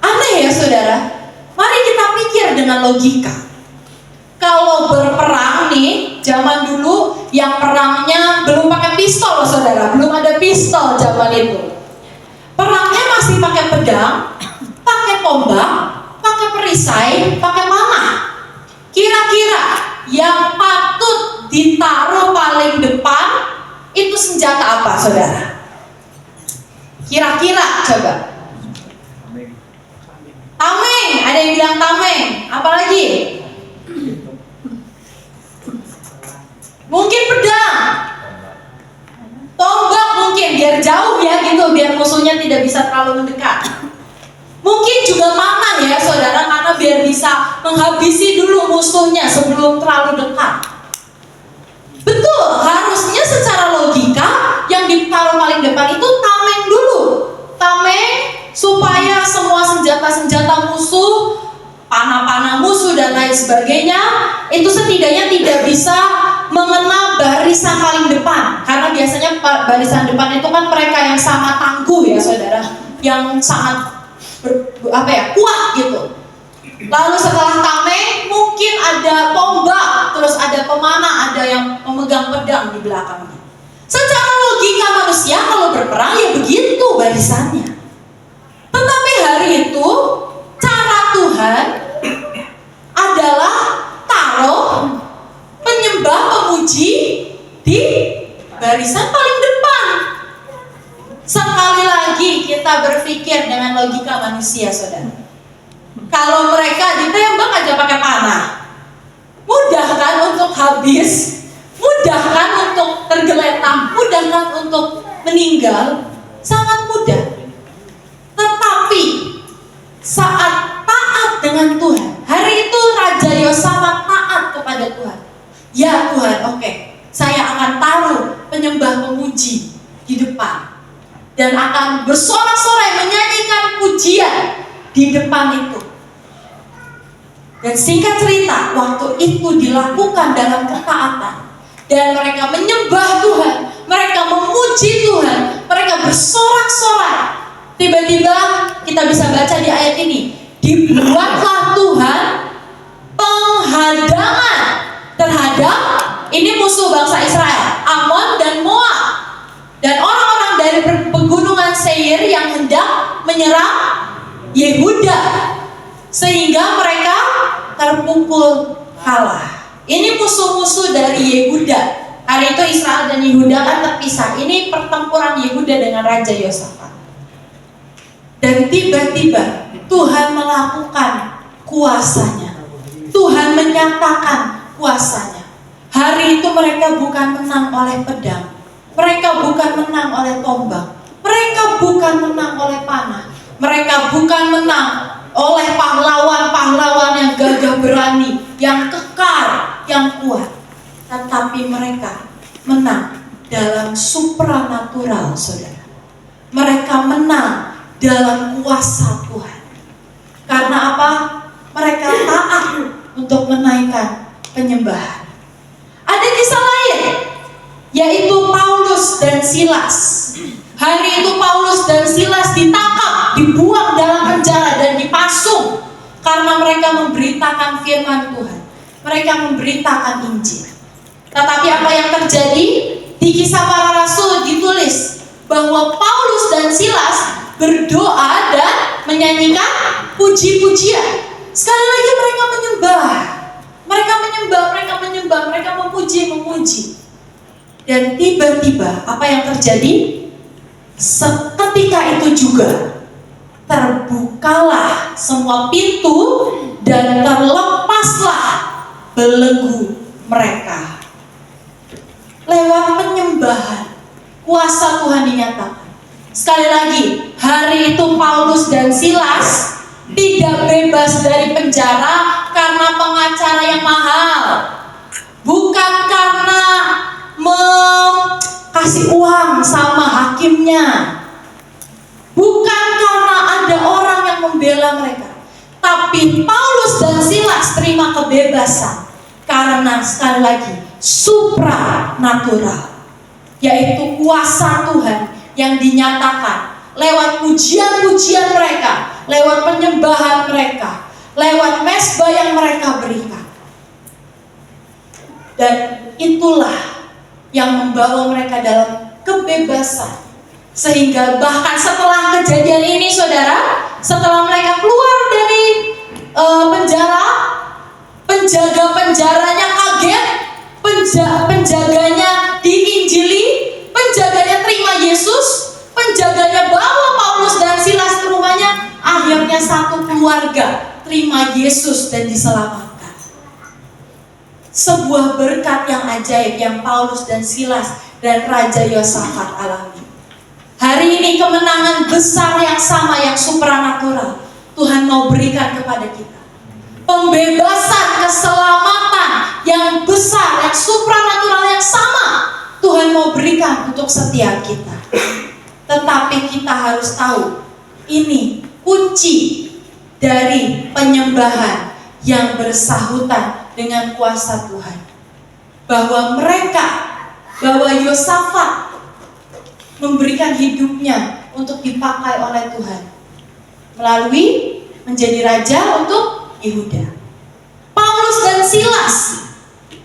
Aneh ya saudara, mari kita pikir dengan logika. Kalau berperang nih, zaman dulu yang perangnya belum pakai pistol saudara, belum ada pistol zaman itu. Perangnya masih pakai pedang, pakai tombak, pakai perisai, pakai panah. Kira-kira yang patut ditaruh paling depan itu senjata apa saudara? Kira-kira coba. Tameng, ada yang bilang tameng. Apalagi? Mungkin pedang, tombak mungkin biar jauh ya gitu, biar musuhnya tidak bisa terlalu mendekat. Mungkin juga panah ya saudara, karena biar bisa menghabisi dulu musuhnya sebelum terlalu dekat. Betul, harusnya secara logika yang ditaruh paling depan itu tameng dulu. Tameng supaya semua senjata-senjata musuh, panah-panah musuh dan lain sebagainya itu setidaknya tidak bisa mengenal barisan paling depan. Karena biasanya barisan depan itu kan mereka yang sangat tangguh ya saudara, yang sangat kuat gitu. Lalu setelah tameng mungkin ada tombak, terus ada pemanah, ada yang memegang pedang di belakangnya. Secara logika manusia kalau berperang ya begitu barisannya. Tetapi hari itu cara Tuhan adalah taruh penyembah pemuji di barisan paling depan. Sekali lagi kita berpikir dengan logika manusia saudara. Kalau mereka ditembak aja pakai panah, mudah kan untuk habis, mudah kan untuk tergeletak, mudah kan untuk meninggal, sangat mudah. Tetapi saat taat dengan Tuhan, hari itu Raja Yosafat taat kepada Tuhan. Ya Tuhan, oke, saya akan taruh penyembah pemuji di depan dan akan bersorak-sorai menyanyikan pujian di depan itu. Dan singkat cerita, waktu itu dilakukan dalam ketaatan dan mereka menyembah Tuhan, mereka memuji Tuhan, mereka bersorak-sorai. Tiba-tiba kita bisa baca di ayat ini, dibuatlah Tuhan bangsa Israel, Amon dan Moab, dan orang-orang dari pegunungan Seir yang hendak menyerang Yehuda, sehingga mereka terpukul kalah. Ini musuh-musuh dari Yehuda. Hari itu Israel dan Yehuda kan terpisah. Ini pertempuran Yehuda dengan Raja Yosafat. Dan tiba-tiba Tuhan melakukan kuasanya. Tuhan menyatakan kuasanya. Hari itu mereka bukan menang oleh pedang, mereka bukan menang oleh tombak, mereka bukan menang oleh panah, mereka bukan menang oleh pahlawan-pahlawan yang gagah berani, yang kekar, yang kuat. Tetapi mereka menang dalam supranatural, saudara. Mereka menang dalam kuasa Tuhan. Karena apa? Mereka taat untuk menaikkan penyembahan. Ada kisah lain, yaitu Paulus dan Silas. Hari itu Paulus dan Silas ditangkap, dibuang dalam penjara dan dipasung karena mereka memberitakan firman Tuhan. Mereka memberitakan Injil. Tetapi apa yang terjadi? Di Kisah Para Rasul ditulis bahwa Paulus dan Silas berdoa dan menyanyikan puji-pujian. Sekali lagi mereka menyembah. Mereka memuji. Dan tiba-tiba apa yang terjadi? Seketika itu juga terbukalah semua pintu dan terlepaslah belenggu mereka. Lewat penyembahan, kuasa Tuhan dinyatakan. Sekali lagi, hari itu Paulus dan Silas tidak bebas dari penjara karena pengacara yang mahal, bukan karena kasih uang sama hakimnya, bukan karena ada orang yang membela mereka. Tapi Paulus dan Silas terima kebebasan karena sekali lagi supranatural, yaitu kuasa Tuhan yang dinyatakan lewat pujian-pujian mereka, lewat penyembahan mereka, lewat mezbah yang mereka berikan. Dan itulah yang membawa mereka dalam kebebasan. Sehingga bahkan setelah kejadian ini, saudara, setelah mereka keluar dari penjara, penjaga-penjaranya kaget, penjaganya diinjili, penjaganya terima Yesus, penjaganya bawa Paulus dan Silas ke rumahnya. Akhirnya satu keluarga terima Yesus dan diselamatkan. Sebuah berkat yang ajaib yang Paulus dan Silas dan Raja Yosafat alami. Hari ini kemenangan besar yang sama, yang supranatural, Tuhan mau berikan kepada kita. Pembebasan, keselamatan yang besar, yang supranatural yang sama, Tuhan mau berikan untuk setiap kita. Tetapi kita harus tahu, ini kunci dari penyembahan yang bersahutan dengan kuasa Tuhan. Bahwa Yosafat memberikan hidupnya untuk dipakai oleh Tuhan melalui menjadi raja untuk Yehuda. Paulus dan Silas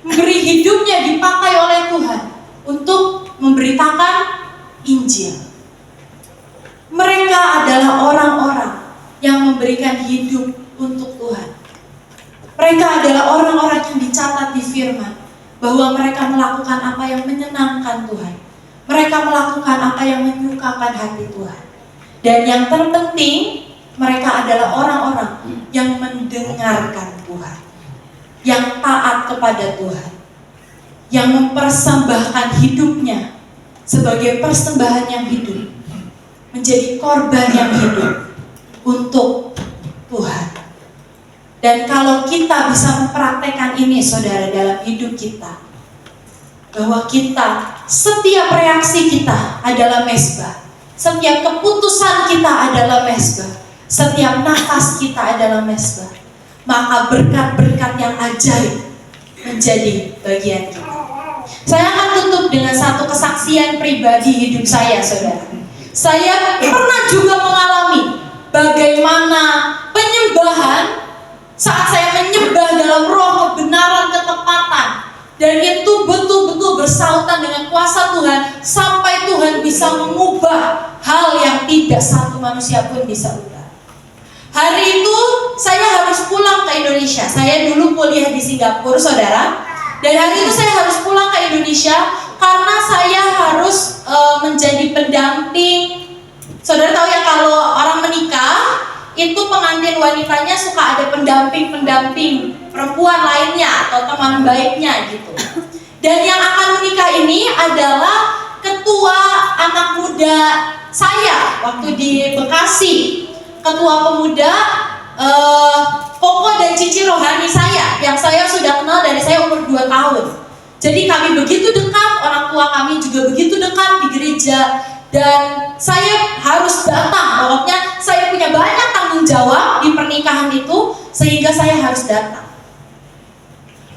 memberi hidupnya dipakai oleh Tuhan untuk memberitakan Injil. Mereka adalah orang-orang yang memberikan hidup untuk Tuhan. Mereka adalah orang-orang yang dicatat di firman bahwa mereka melakukan apa yang menyenangkan Tuhan. Mereka melakukan apa yang menyukakan hati Tuhan. Dan yang terpenting, mereka adalah orang-orang yang mendengarkan Tuhan, yang taat kepada Tuhan, yang mempersembahkan hidupnya sebagai persembahan yang hidup, menjadi korban yang hidup untuk Tuhan. Dan kalau kita bisa mempraktekkan ini, saudara, dalam hidup kita, bahwa kita, setiap reaksi kita adalah mezbah, setiap keputusan kita adalah mezbah, setiap nafas kita adalah mezbah, maka berkat-berkat yang ajaib menjadi bagian kita. Saya akan tutup dengan satu kesaksian pribadi hidup saya, saudara. Saya pernah juga mengalami bagaimana penyembahan saat saya menyembah dalam roh kebenaran, ketepatan, dan itu betul-betul bersautan dengan kuasa Tuhan sampai Tuhan bisa mengubah hal yang tidak satu manusia pun bisa ubah. Hari itu saya harus pulang ke Indonesia. Saya dulu kuliah di Singapura, saudara. Dan hari itu saya harus pulang ke Indonesia karena saya harus menjadi pendamping. Saudara tahu ya, kalau orang menikah itu pengantin wanitanya suka ada pendamping perempuan lainnya atau teman baiknya gitu. Dan yang akan menikah ini adalah ketua anak muda saya waktu di Bekasi, ketua pemuda Koko dan Cici rohani saya, yang saya sudah kenal dari saya umur 2 tahun. Jadi kami begitu dekat, orang tua kami juga begitu dekat di gereja. Dan saya harus datang, pokoknya saya punya banyak tanggung jawab di pernikahan itu, sehingga saya harus datang.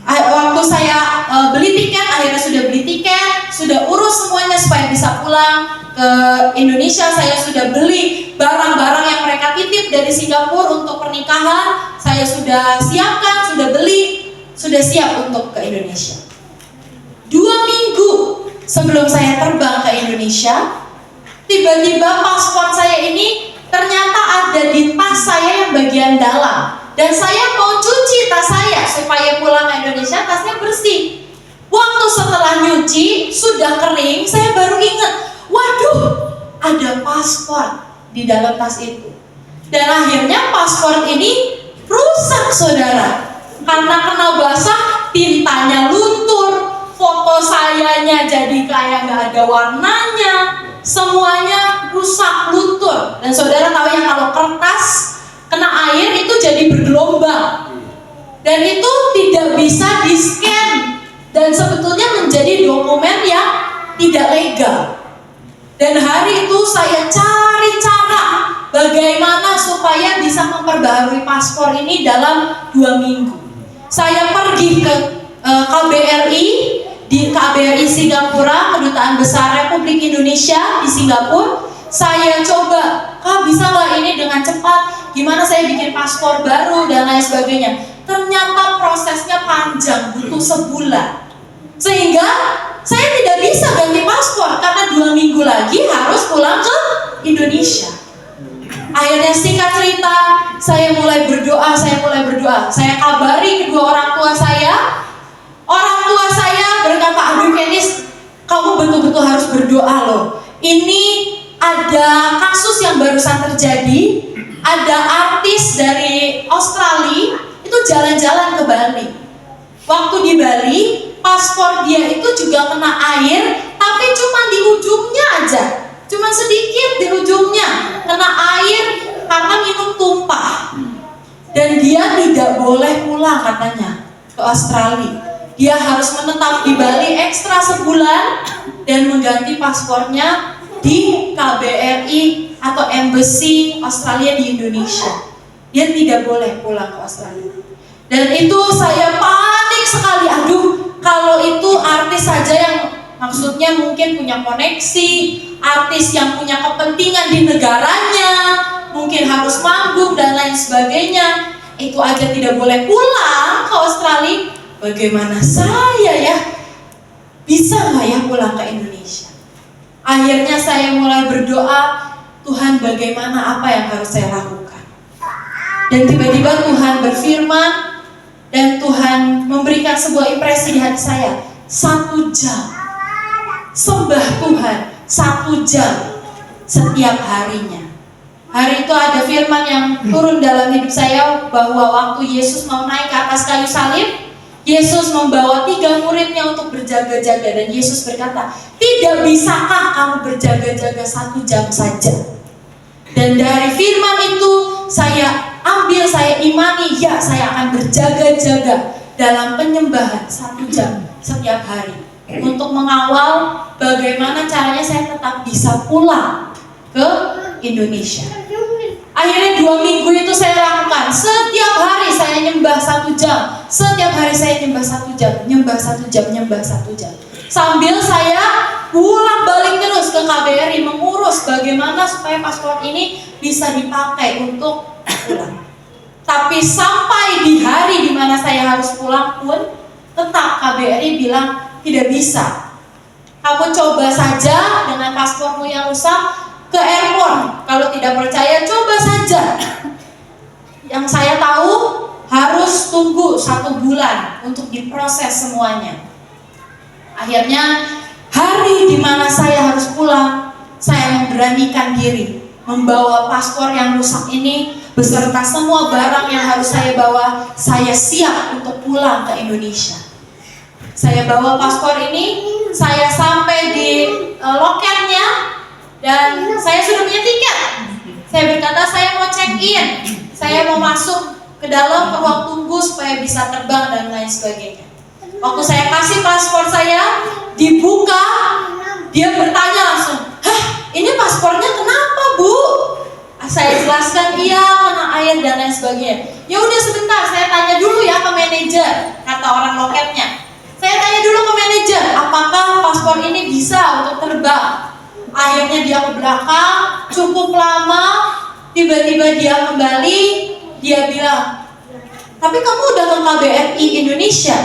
Waktu saya beli tiket, akhirnya sudah beli tiket, sudah urus semuanya supaya bisa pulang ke Indonesia. Saya sudah beli barang-barang yang mereka titip dari Singapura untuk pernikahan. Saya sudah siapkan, sudah beli, sudah siap untuk ke Indonesia. 2 minggu sebelum saya terbang ke Indonesia, tiba-tiba paspor saya ini ternyata ada di tas saya yang bagian dalam. Dan saya mau cuci tas saya supaya pulang ke Indonesia tasnya bersih. Waktu setelah nyuci, sudah kering, saya baru ingat, waduh, ada paspor di dalam tas itu. Dan akhirnya paspor ini rusak, saudara. Karena kena basah, tintanya luntur, foto sayanya jadi kayak gak ada warnanya, semuanya rusak, luntur. Dan saudara tahu ya, kalau kertas kena air itu jadi bergelombang. Dan itu tidak bisa di-scan. Dan sebetulnya menjadi dokumen yang tidak legal. Dan hari itu saya cari cara bagaimana supaya bisa memperbaharui paspor ini dalam 2 minggu. Saya pergi ke KBRI, di KBRI Singapura, Kedutaan Besar Republik Indonesia di Singapura. Saya coba, bisa nggak ini dengan cepat? Gimana saya bikin paspor baru dan lain sebagainya. Ternyata prosesnya panjang, butuh sebulan. Sehingga saya tidak bisa ganti paspor karena 2 minggu lagi harus pulang ke Indonesia. Akhirnya singkat cerita, saya mulai berdoa. Saya kabari kedua orang tua saya. Orang tua saya berkata, aduh Kenis, kamu betul-betul harus berdoa loh. Ini ada kasus yang barusan terjadi. Ada artis dari Australia itu jalan-jalan ke Bali. Waktu di Bali, paspor dia itu juga kena air, tapi cuma di ujungnya aja, cuma sedikit di ujungnya kena air karena minum tumpah. Dan dia tidak boleh pulang katanya ke Australia. Dia harus menetap di Bali ekstra sebulan dan mengganti paspornya di KBRI atau Embassy Australia di Indonesia. Dia tidak boleh pulang ke Australia. Dan itu saya panik sekali. Aduh, kalau itu artis saja yang maksudnya mungkin punya koneksi, artis yang punya kepentingan di negaranya, mungkin harus manggung dan lain sebagainya, itu aja tidak boleh pulang ke Australia. Bagaimana saya ya? Bisa nggak ya pulang ke Indonesia? Akhirnya saya mulai berdoa, Tuhan bagaimana, apa yang harus saya lakukan? Dan tiba-tiba Tuhan berfirman, dan Tuhan memberikan sebuah impresi di hati saya. 1 jam sembah Tuhan, 1 jam setiap harinya. Hari itu ada firman yang turun dalam hidup saya, bahwa waktu Yesus mau naik ke atas kayu salib, Yesus membawa 3 muridnya untuk berjaga-jaga. Dan Yesus berkata, tidak bisakah kamu berjaga-jaga 1 jam saja? Dan dari firman itu saya ambil, saya imani, ya saya akan berjaga-jaga dalam penyembahan 1 jam setiap hari, untuk mengawal bagaimana caranya saya tetap bisa pulang ke Indonesia. Akhirnya 2 minggu itu saya lakukan. Setiap hari saya nyembah 1 jam. Setiap hari saya nyembah 1 jam, nyembah 1 jam, nyembah 1 jam. Sambil saya pulang balik terus ke KBRI mengurus bagaimana supaya paspor ini bisa dipakai untuk pulang. Tapi sampai di hari dimana saya harus pulang pun, tetap KBRI bilang tidak bisa. Kamu coba saja dengan paspormu yang rusak ke airport. Kalau tidak percaya, coba saja. Yang saya tahu harus tunggu 1 bulan untuk diproses semuanya. Akhirnya hari dimana saya harus pulang, saya memberanikan diri membawa paspor yang rusak ini beserta semua barang yang harus saya bawa. Saya siap untuk pulang ke Indonesia. Saya bawa paspor ini, saya sampai di loketnya dan saya sudah punya tiket. Saya berkata saya mau check in, saya mau masuk ke dalam ke ruang tunggu supaya bisa terbang dan lain sebagainya. Waktu saya kasih paspor saya, dibuka, dia bertanya langsung, "Hah, ini paspornya kenapa, Bu?" Saya jelaskan, "Iya, kena air dan lain sebagainya." "Ya udah sebentar, saya tanya dulu ya ke manajer," kata orang loketnya. Saya tanya dulu ke manajer, apakah paspor ini bisa untuk terbang. Akhirnya dia ke belakang, cukup lama, tiba-tiba dia kembali, dia bilang, "Tapi kamu udah ke KBRI Indonesia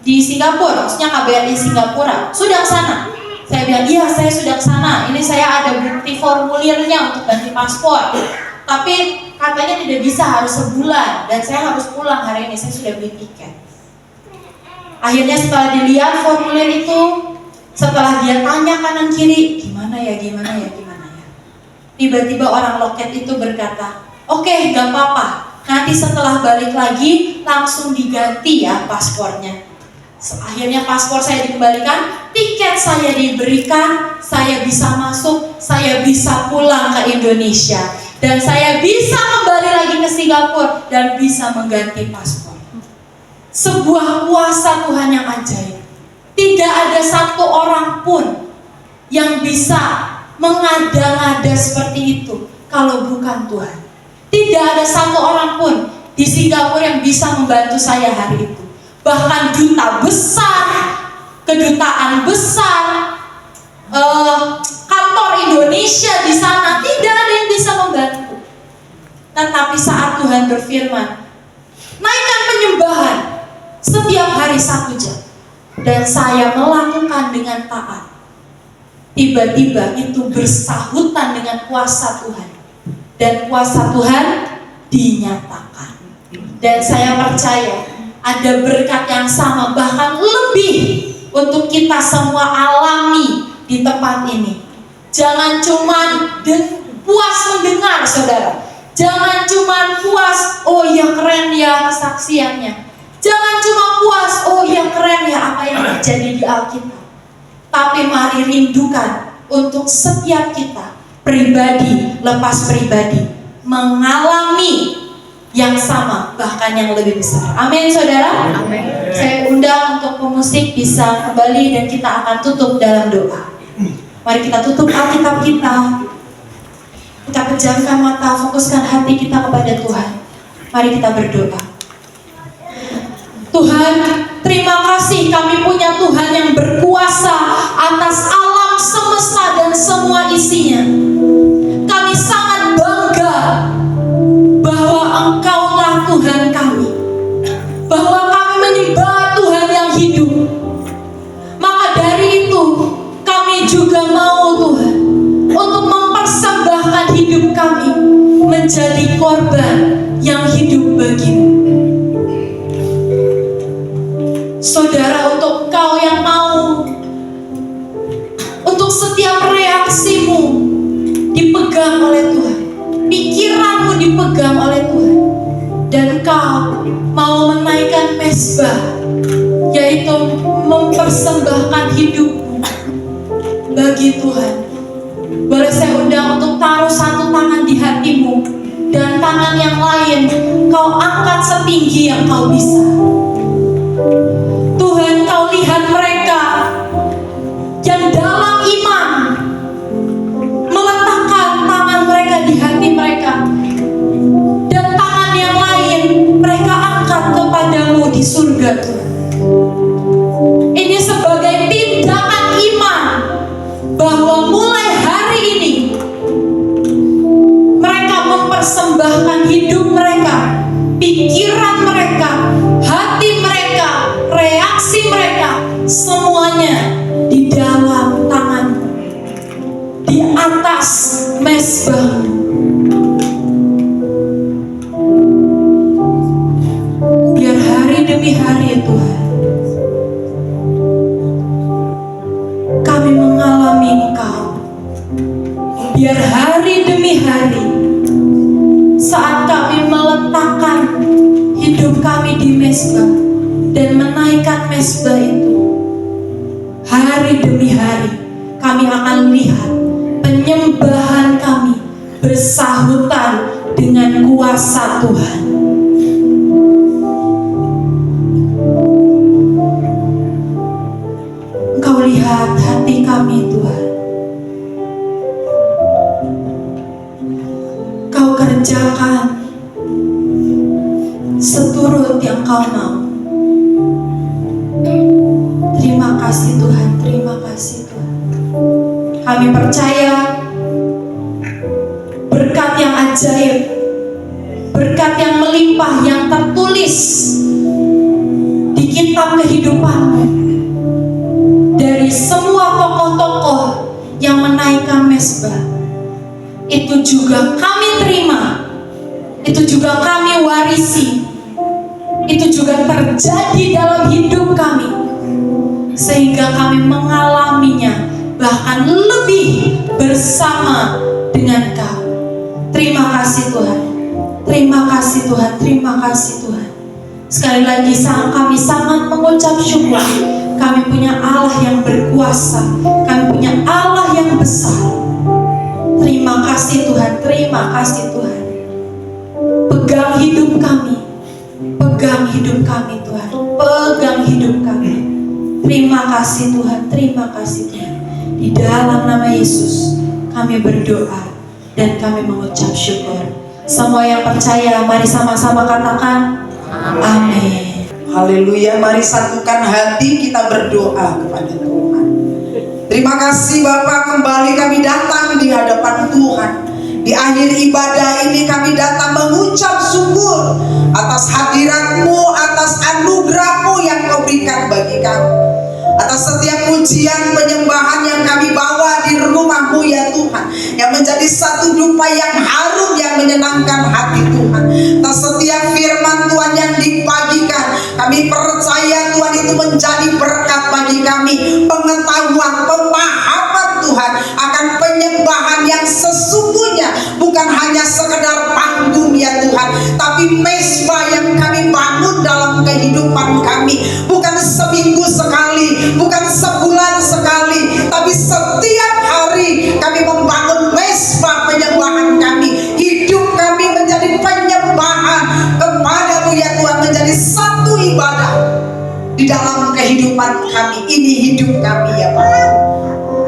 di Singapura," maksudnya KBRI Singapura, "sudah ke sana?" Saya bilang, "Iya, saya sudah ke sana. Ini saya ada bukti formulirnya untuk ganti paspor. Tapi katanya tidak bisa, harus sebulan dan saya harus pulang hari ini. Saya sudah beli tiket." Akhirnya setelah dilihat formulir itu, setelah dia tanya kanan kiri, gimana ya, tiba-tiba orang loket itu berkata, "Oke, gak apa-apa. Nanti setelah balik lagi langsung diganti ya paspornya." Akhirnya paspor saya dikembalikan, tiket saya diberikan, saya bisa masuk, saya bisa pulang ke Indonesia, dan saya bisa kembali lagi ke Singapura dan bisa mengganti paspor. Sebuah kuasa Tuhan yang ajaib. Tidak ada satu orang pun yang bisa mengada-ngada seperti itu kalau bukan Tuhan. Tidak ada satu orang pun di Singapura yang bisa membantu saya hari itu. Bahkan duta besar, kedutaan besar, kantor Indonesia di sana, tidak ada yang bisa membantu. Tetapi saat Tuhan berfirman, "Naikkan penyembahan setiap hari 1 jam," dan saya melakukan dengan taat, tiba-tiba itu bersahutan dengan kuasa Tuhan, dan kuasa Tuhan dinyatakan. Dan saya percaya ada berkat yang sama, bahkan lebih, untuk kita semua alami di tempat ini. Jangan cuma puas mendengar, saudara. Jangan cuma puas, "Oh ya keren ya kesaksiannya." Jangan cuma puas, "Oh ya keren ya apa yang terjadi di Alkitab." Tapi mari rindukan untuk setiap kita, pribadi lepas pribadi, mengalami yang sama, bahkan yang lebih besar. Amin, saudara. Amin. Saya undang untuk pemusik bisa kembali dan kita akan tutup dalam doa. Mari kita tutup Alkitab kita. Kita pejamkan mata, fokuskan hati kita kepada Tuhan. Mari kita berdoa. Tuhan, terima kasih kami punya Tuhan yang berkuasa atas alam semesta dan semua isinya. Kami sangat bangga bahwa Engkaulah Tuhan kami, bahwa kami menyembah Tuhan yang hidup. Maka dari itu kami juga mau Tuhan untuk mempersembahkan hidup kami menjadi korban yang hidup bagimu. Saudara, untuk Engkau yang mau untuk setiap reaksimu dipegang oleh Tuhan, pikiranmu dipegang oleh Tuhan, dan Engkau mau menaikkan mezbah, yaitu mempersembahkan hidupmu bagi Tuhan. Boleh saya undang untuk taruh satu tangan di hatimu, dan tangan yang lain kau angkat setinggi yang kau bisa. Tuhan, kau lihat mereka yang dalam iman meletakkan tangan mereka di hati mereka, dan tangan yang lain mereka angkat kepadamu di surga, Tuhan. Ini sebagai tindakan iman bahwa mulai hari ini mereka mempersembahkan hidup mereka, pikiran mereka, hati mereka, reaksi mereka, semuanya di dalam kami di mezbah dan menaikkan mezbah itu, hari demi hari kami akan lihat penyembahan kami bersahutan dengan kuasa Tuhan. Engkau lihat hati kami Tuhan. Kau kerjakan seturut yang Kau mau. Terima kasih Tuhan, terima kasih Tuhan. Kami percaya berkat yang ajaib, berkat yang melimpah yang tertulis di kitab kehidupan dari semua tokoh-tokoh yang menaikkan mezbah, itu juga kami terima, itu juga kami warisi, itu juga terjadi dalam hidup kami, sehingga kami mengalaminya bahkan lebih bersama dengan Kau. Terima kasih Tuhan, terima kasih Tuhan, terima kasih Tuhan. Sekali lagi kami sangat mengucap syukur. Kami punya Allah yang berkuasa, kami punya Allah yang besar. Terima kasih Tuhan, terima kasih Tuhan. Pegang hidup kami, pegang hidup kami Tuhan, pegang hidup kami. Terima kasih Tuhan, terima kasih Tuhan. Di dalam nama Yesus kami berdoa dan kami mengucap syukur. Semua yang percaya, mari sama-sama katakan amin. Haleluya, mari satukan hati kita berdoa kepada Tuhan. Terima kasih Bapak, kembali kami datang di hadapan Tuhan. Di akhir ibadah ini kami datang mengucap syukur atas hadirat-Mu, atas anugerah-Mu yang Kau berikan bagi kami, atas setiap pujian penyembahan yang kami bawa di rumah-Mu ya Tuhan, yang menjadi satu dupa yang harum yang menyenangkan hati Tuhan. Atas setiap firman Tuhan yang dibagikan, kami percaya Tuhan itu menjadi berkat bagi kami, pengetahuan, pemahaman Tuhan akan penyembahan yang sesungguhnya, bukan hanya sekedar panggung ya Tuhan, tapi mezbah yang kami bangun dalam kehidupan kami, bukan seminggu sekali, bukan sebulan sekali, tapi setiap hari kami membangun mezbah penyembahan kami. Hidup kami menjadi penyembahan kepada-Mu ya Tuhan, menjadi satu ibadah di dalam kehidupan kami. Ini hidup kami ya Pak.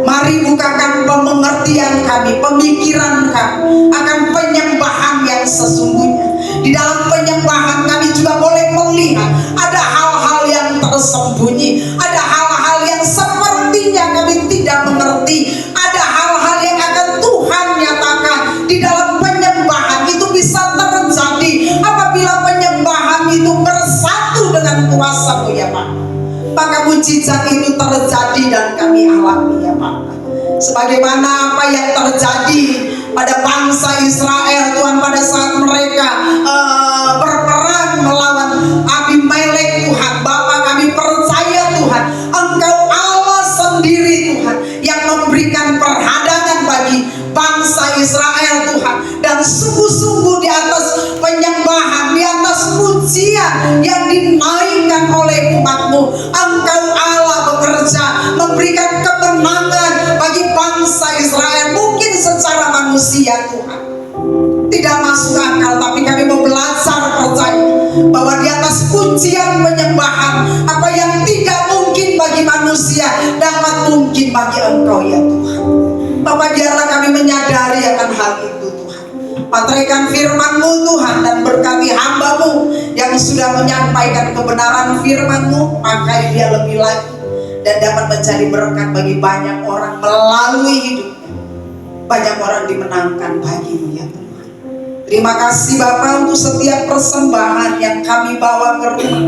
Mari bukakan pengertian kami, pemikiran kami akan penyembahan yang sesungguhnya. Di dalam penyembahan kami juga boleh melihat ada hal-hal yang tersembunyi, ada hal-hal yang sepertinya kami tidak mengerti, ada hal-hal yang akan Tuhan nyatakan di dalam penyembahan. Itu bisa terjadi apabila penyembahan itu bersatu dengan kuasa-Mu ya Pak. Maka mujizat itu terjadi dan kami alami ya Pak. Sebagaimana apa yang terjadi pada bangsa Israel Tuhan pada saat mereka berperang melawan Abimelek Tuhan. Bapa, kami percaya Tuhan, Engkau Allah sendiri Tuhan yang memberikan perhadangan bagi bangsa Israel Tuhan. Dan sungguh-sungguh di atas penyembahan, di atas pujian yang dinaikkan oleh umat-Mu, Engkau Allah bekerja memberikan kemenangan bagi bangsa Israel. Mungkin secara manusia Tuhan tidak masuk akal, tapi kami mau belajar percaya bahwa di atas pujian penyembahan, apa yang tidak mungkin bagi manusia dapat mungkin bagi Engkau ya Tuhan. Bapak, biarlah kami menyadari akan hal itu Tuhan. Patraikan firman-Mu Tuhan dan berkati hamba-Mu yang sudah menyampaikan kebenaran firman-Mu, pakai dia lebih lagi dan dapat menjadi berkat bagi banyak orang melalui hidupnya. Banyak orang dimenangkan bagi-Mu ya Tuhan. Terima kasih Bapa untuk setiap persembahan yang kami bawa ke rumah.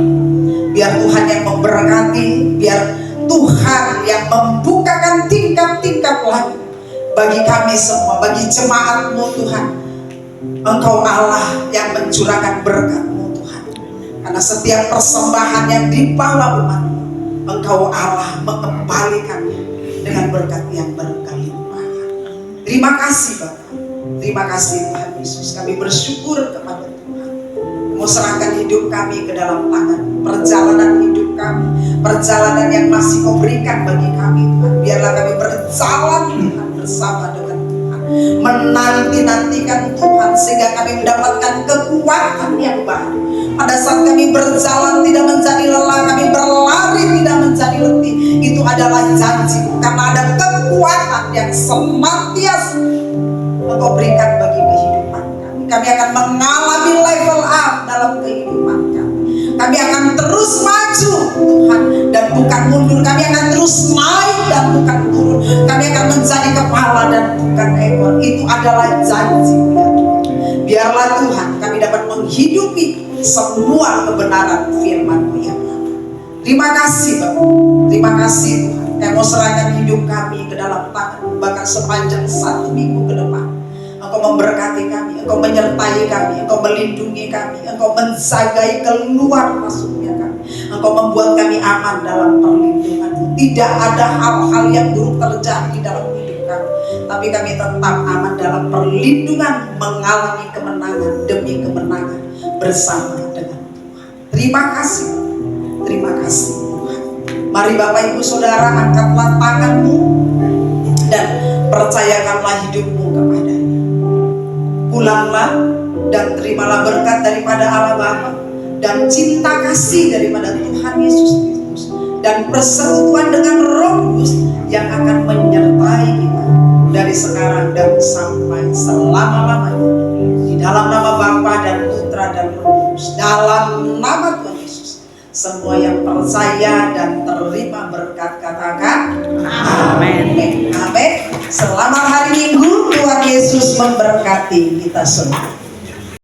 Biar Tuhan yang memberkati, biar Tuhan yang membukakan tingkap-tingkap lagi bagi kami semua, bagi jemaat-Mu Tuhan. Engkau Allah yang mencurahkan berkat-Mu Tuhan. Karena setiap persembahan yang dibawa umat-Mu, Engkau Allah mengembalikannya dengan berkat yang berkelimpahan. Terima kasih Bapak. Terima kasih Tuhan Yesus. Kami bersyukur kepada Tuhan. mau serahkan hidup kami ke dalam tangan. Perjalanan hidup kami, perjalanan yang masih kau berikan bagi kami Tuhan. Biarlah kami berjalan Tuhan bersama dengan Tuhan, menanti-nantikan Tuhan, sehingga kami mendapatkan kekuatan yang baru. Pada saat kami berjalan tidak menjadi lelah, kami berlari tidak menjadi letih. Itu adalah janji, karena ada kekuatan yang senantiasa Engkau berikan bagi kehidupan kami. Kami akan mengalami level up dalam kehidupan kami. Kami akan terus maju Tuhan dan bukan mundur. Kami akan terus naik dan bukan turun. Kami akan menjadi kepala dan bukan ekor. Itu adalah janji ya Tuhan. Biarlah Tuhan kami dapat menghidupi semua kebenaran firman-Mu ya Tuhan. Terima kasih Bapak. Terima kasih Tuhan. Kami mau serahkan hidup kami ke dalam tangan. Bahkan sepanjang 1 minggu ke depan Engkau memberkati kami, Engkau menyertai kami, Engkau melindungi kami, Engkau menjagai keluar masuknya kami, Engkau membuat kami aman dalam perlindungan-Mu. Tidak ada hal-hal yang buruk terjadi dalam hidup kami, tapi kami tetap aman dalam perlindungan, mengalami kemenangan demi kemenangan bersama dengan Tuhan. Terima kasih Tuhan. Mari Bapak Ibu Saudara, angkatlah tanganmu dan percayakanlah hidupmu kepadanya. Pulanglah dan terimalah berkat daripada Allah Bapa dan cinta kasih daripada Tuhan Yesus Kristus dan persekutuan dengan Roh Kudus yang akan menyertai kita dari sekarang dan sampai selama-lamanya. Di dalam nama Bapa dan Putra dan Roh Kudus, dalam nama Tuhan Yesus, semua yang percaya dan terima berkat katakan amin. Amin. Selamat hari Minggu. Tuhan Yesus memberkati kita semua.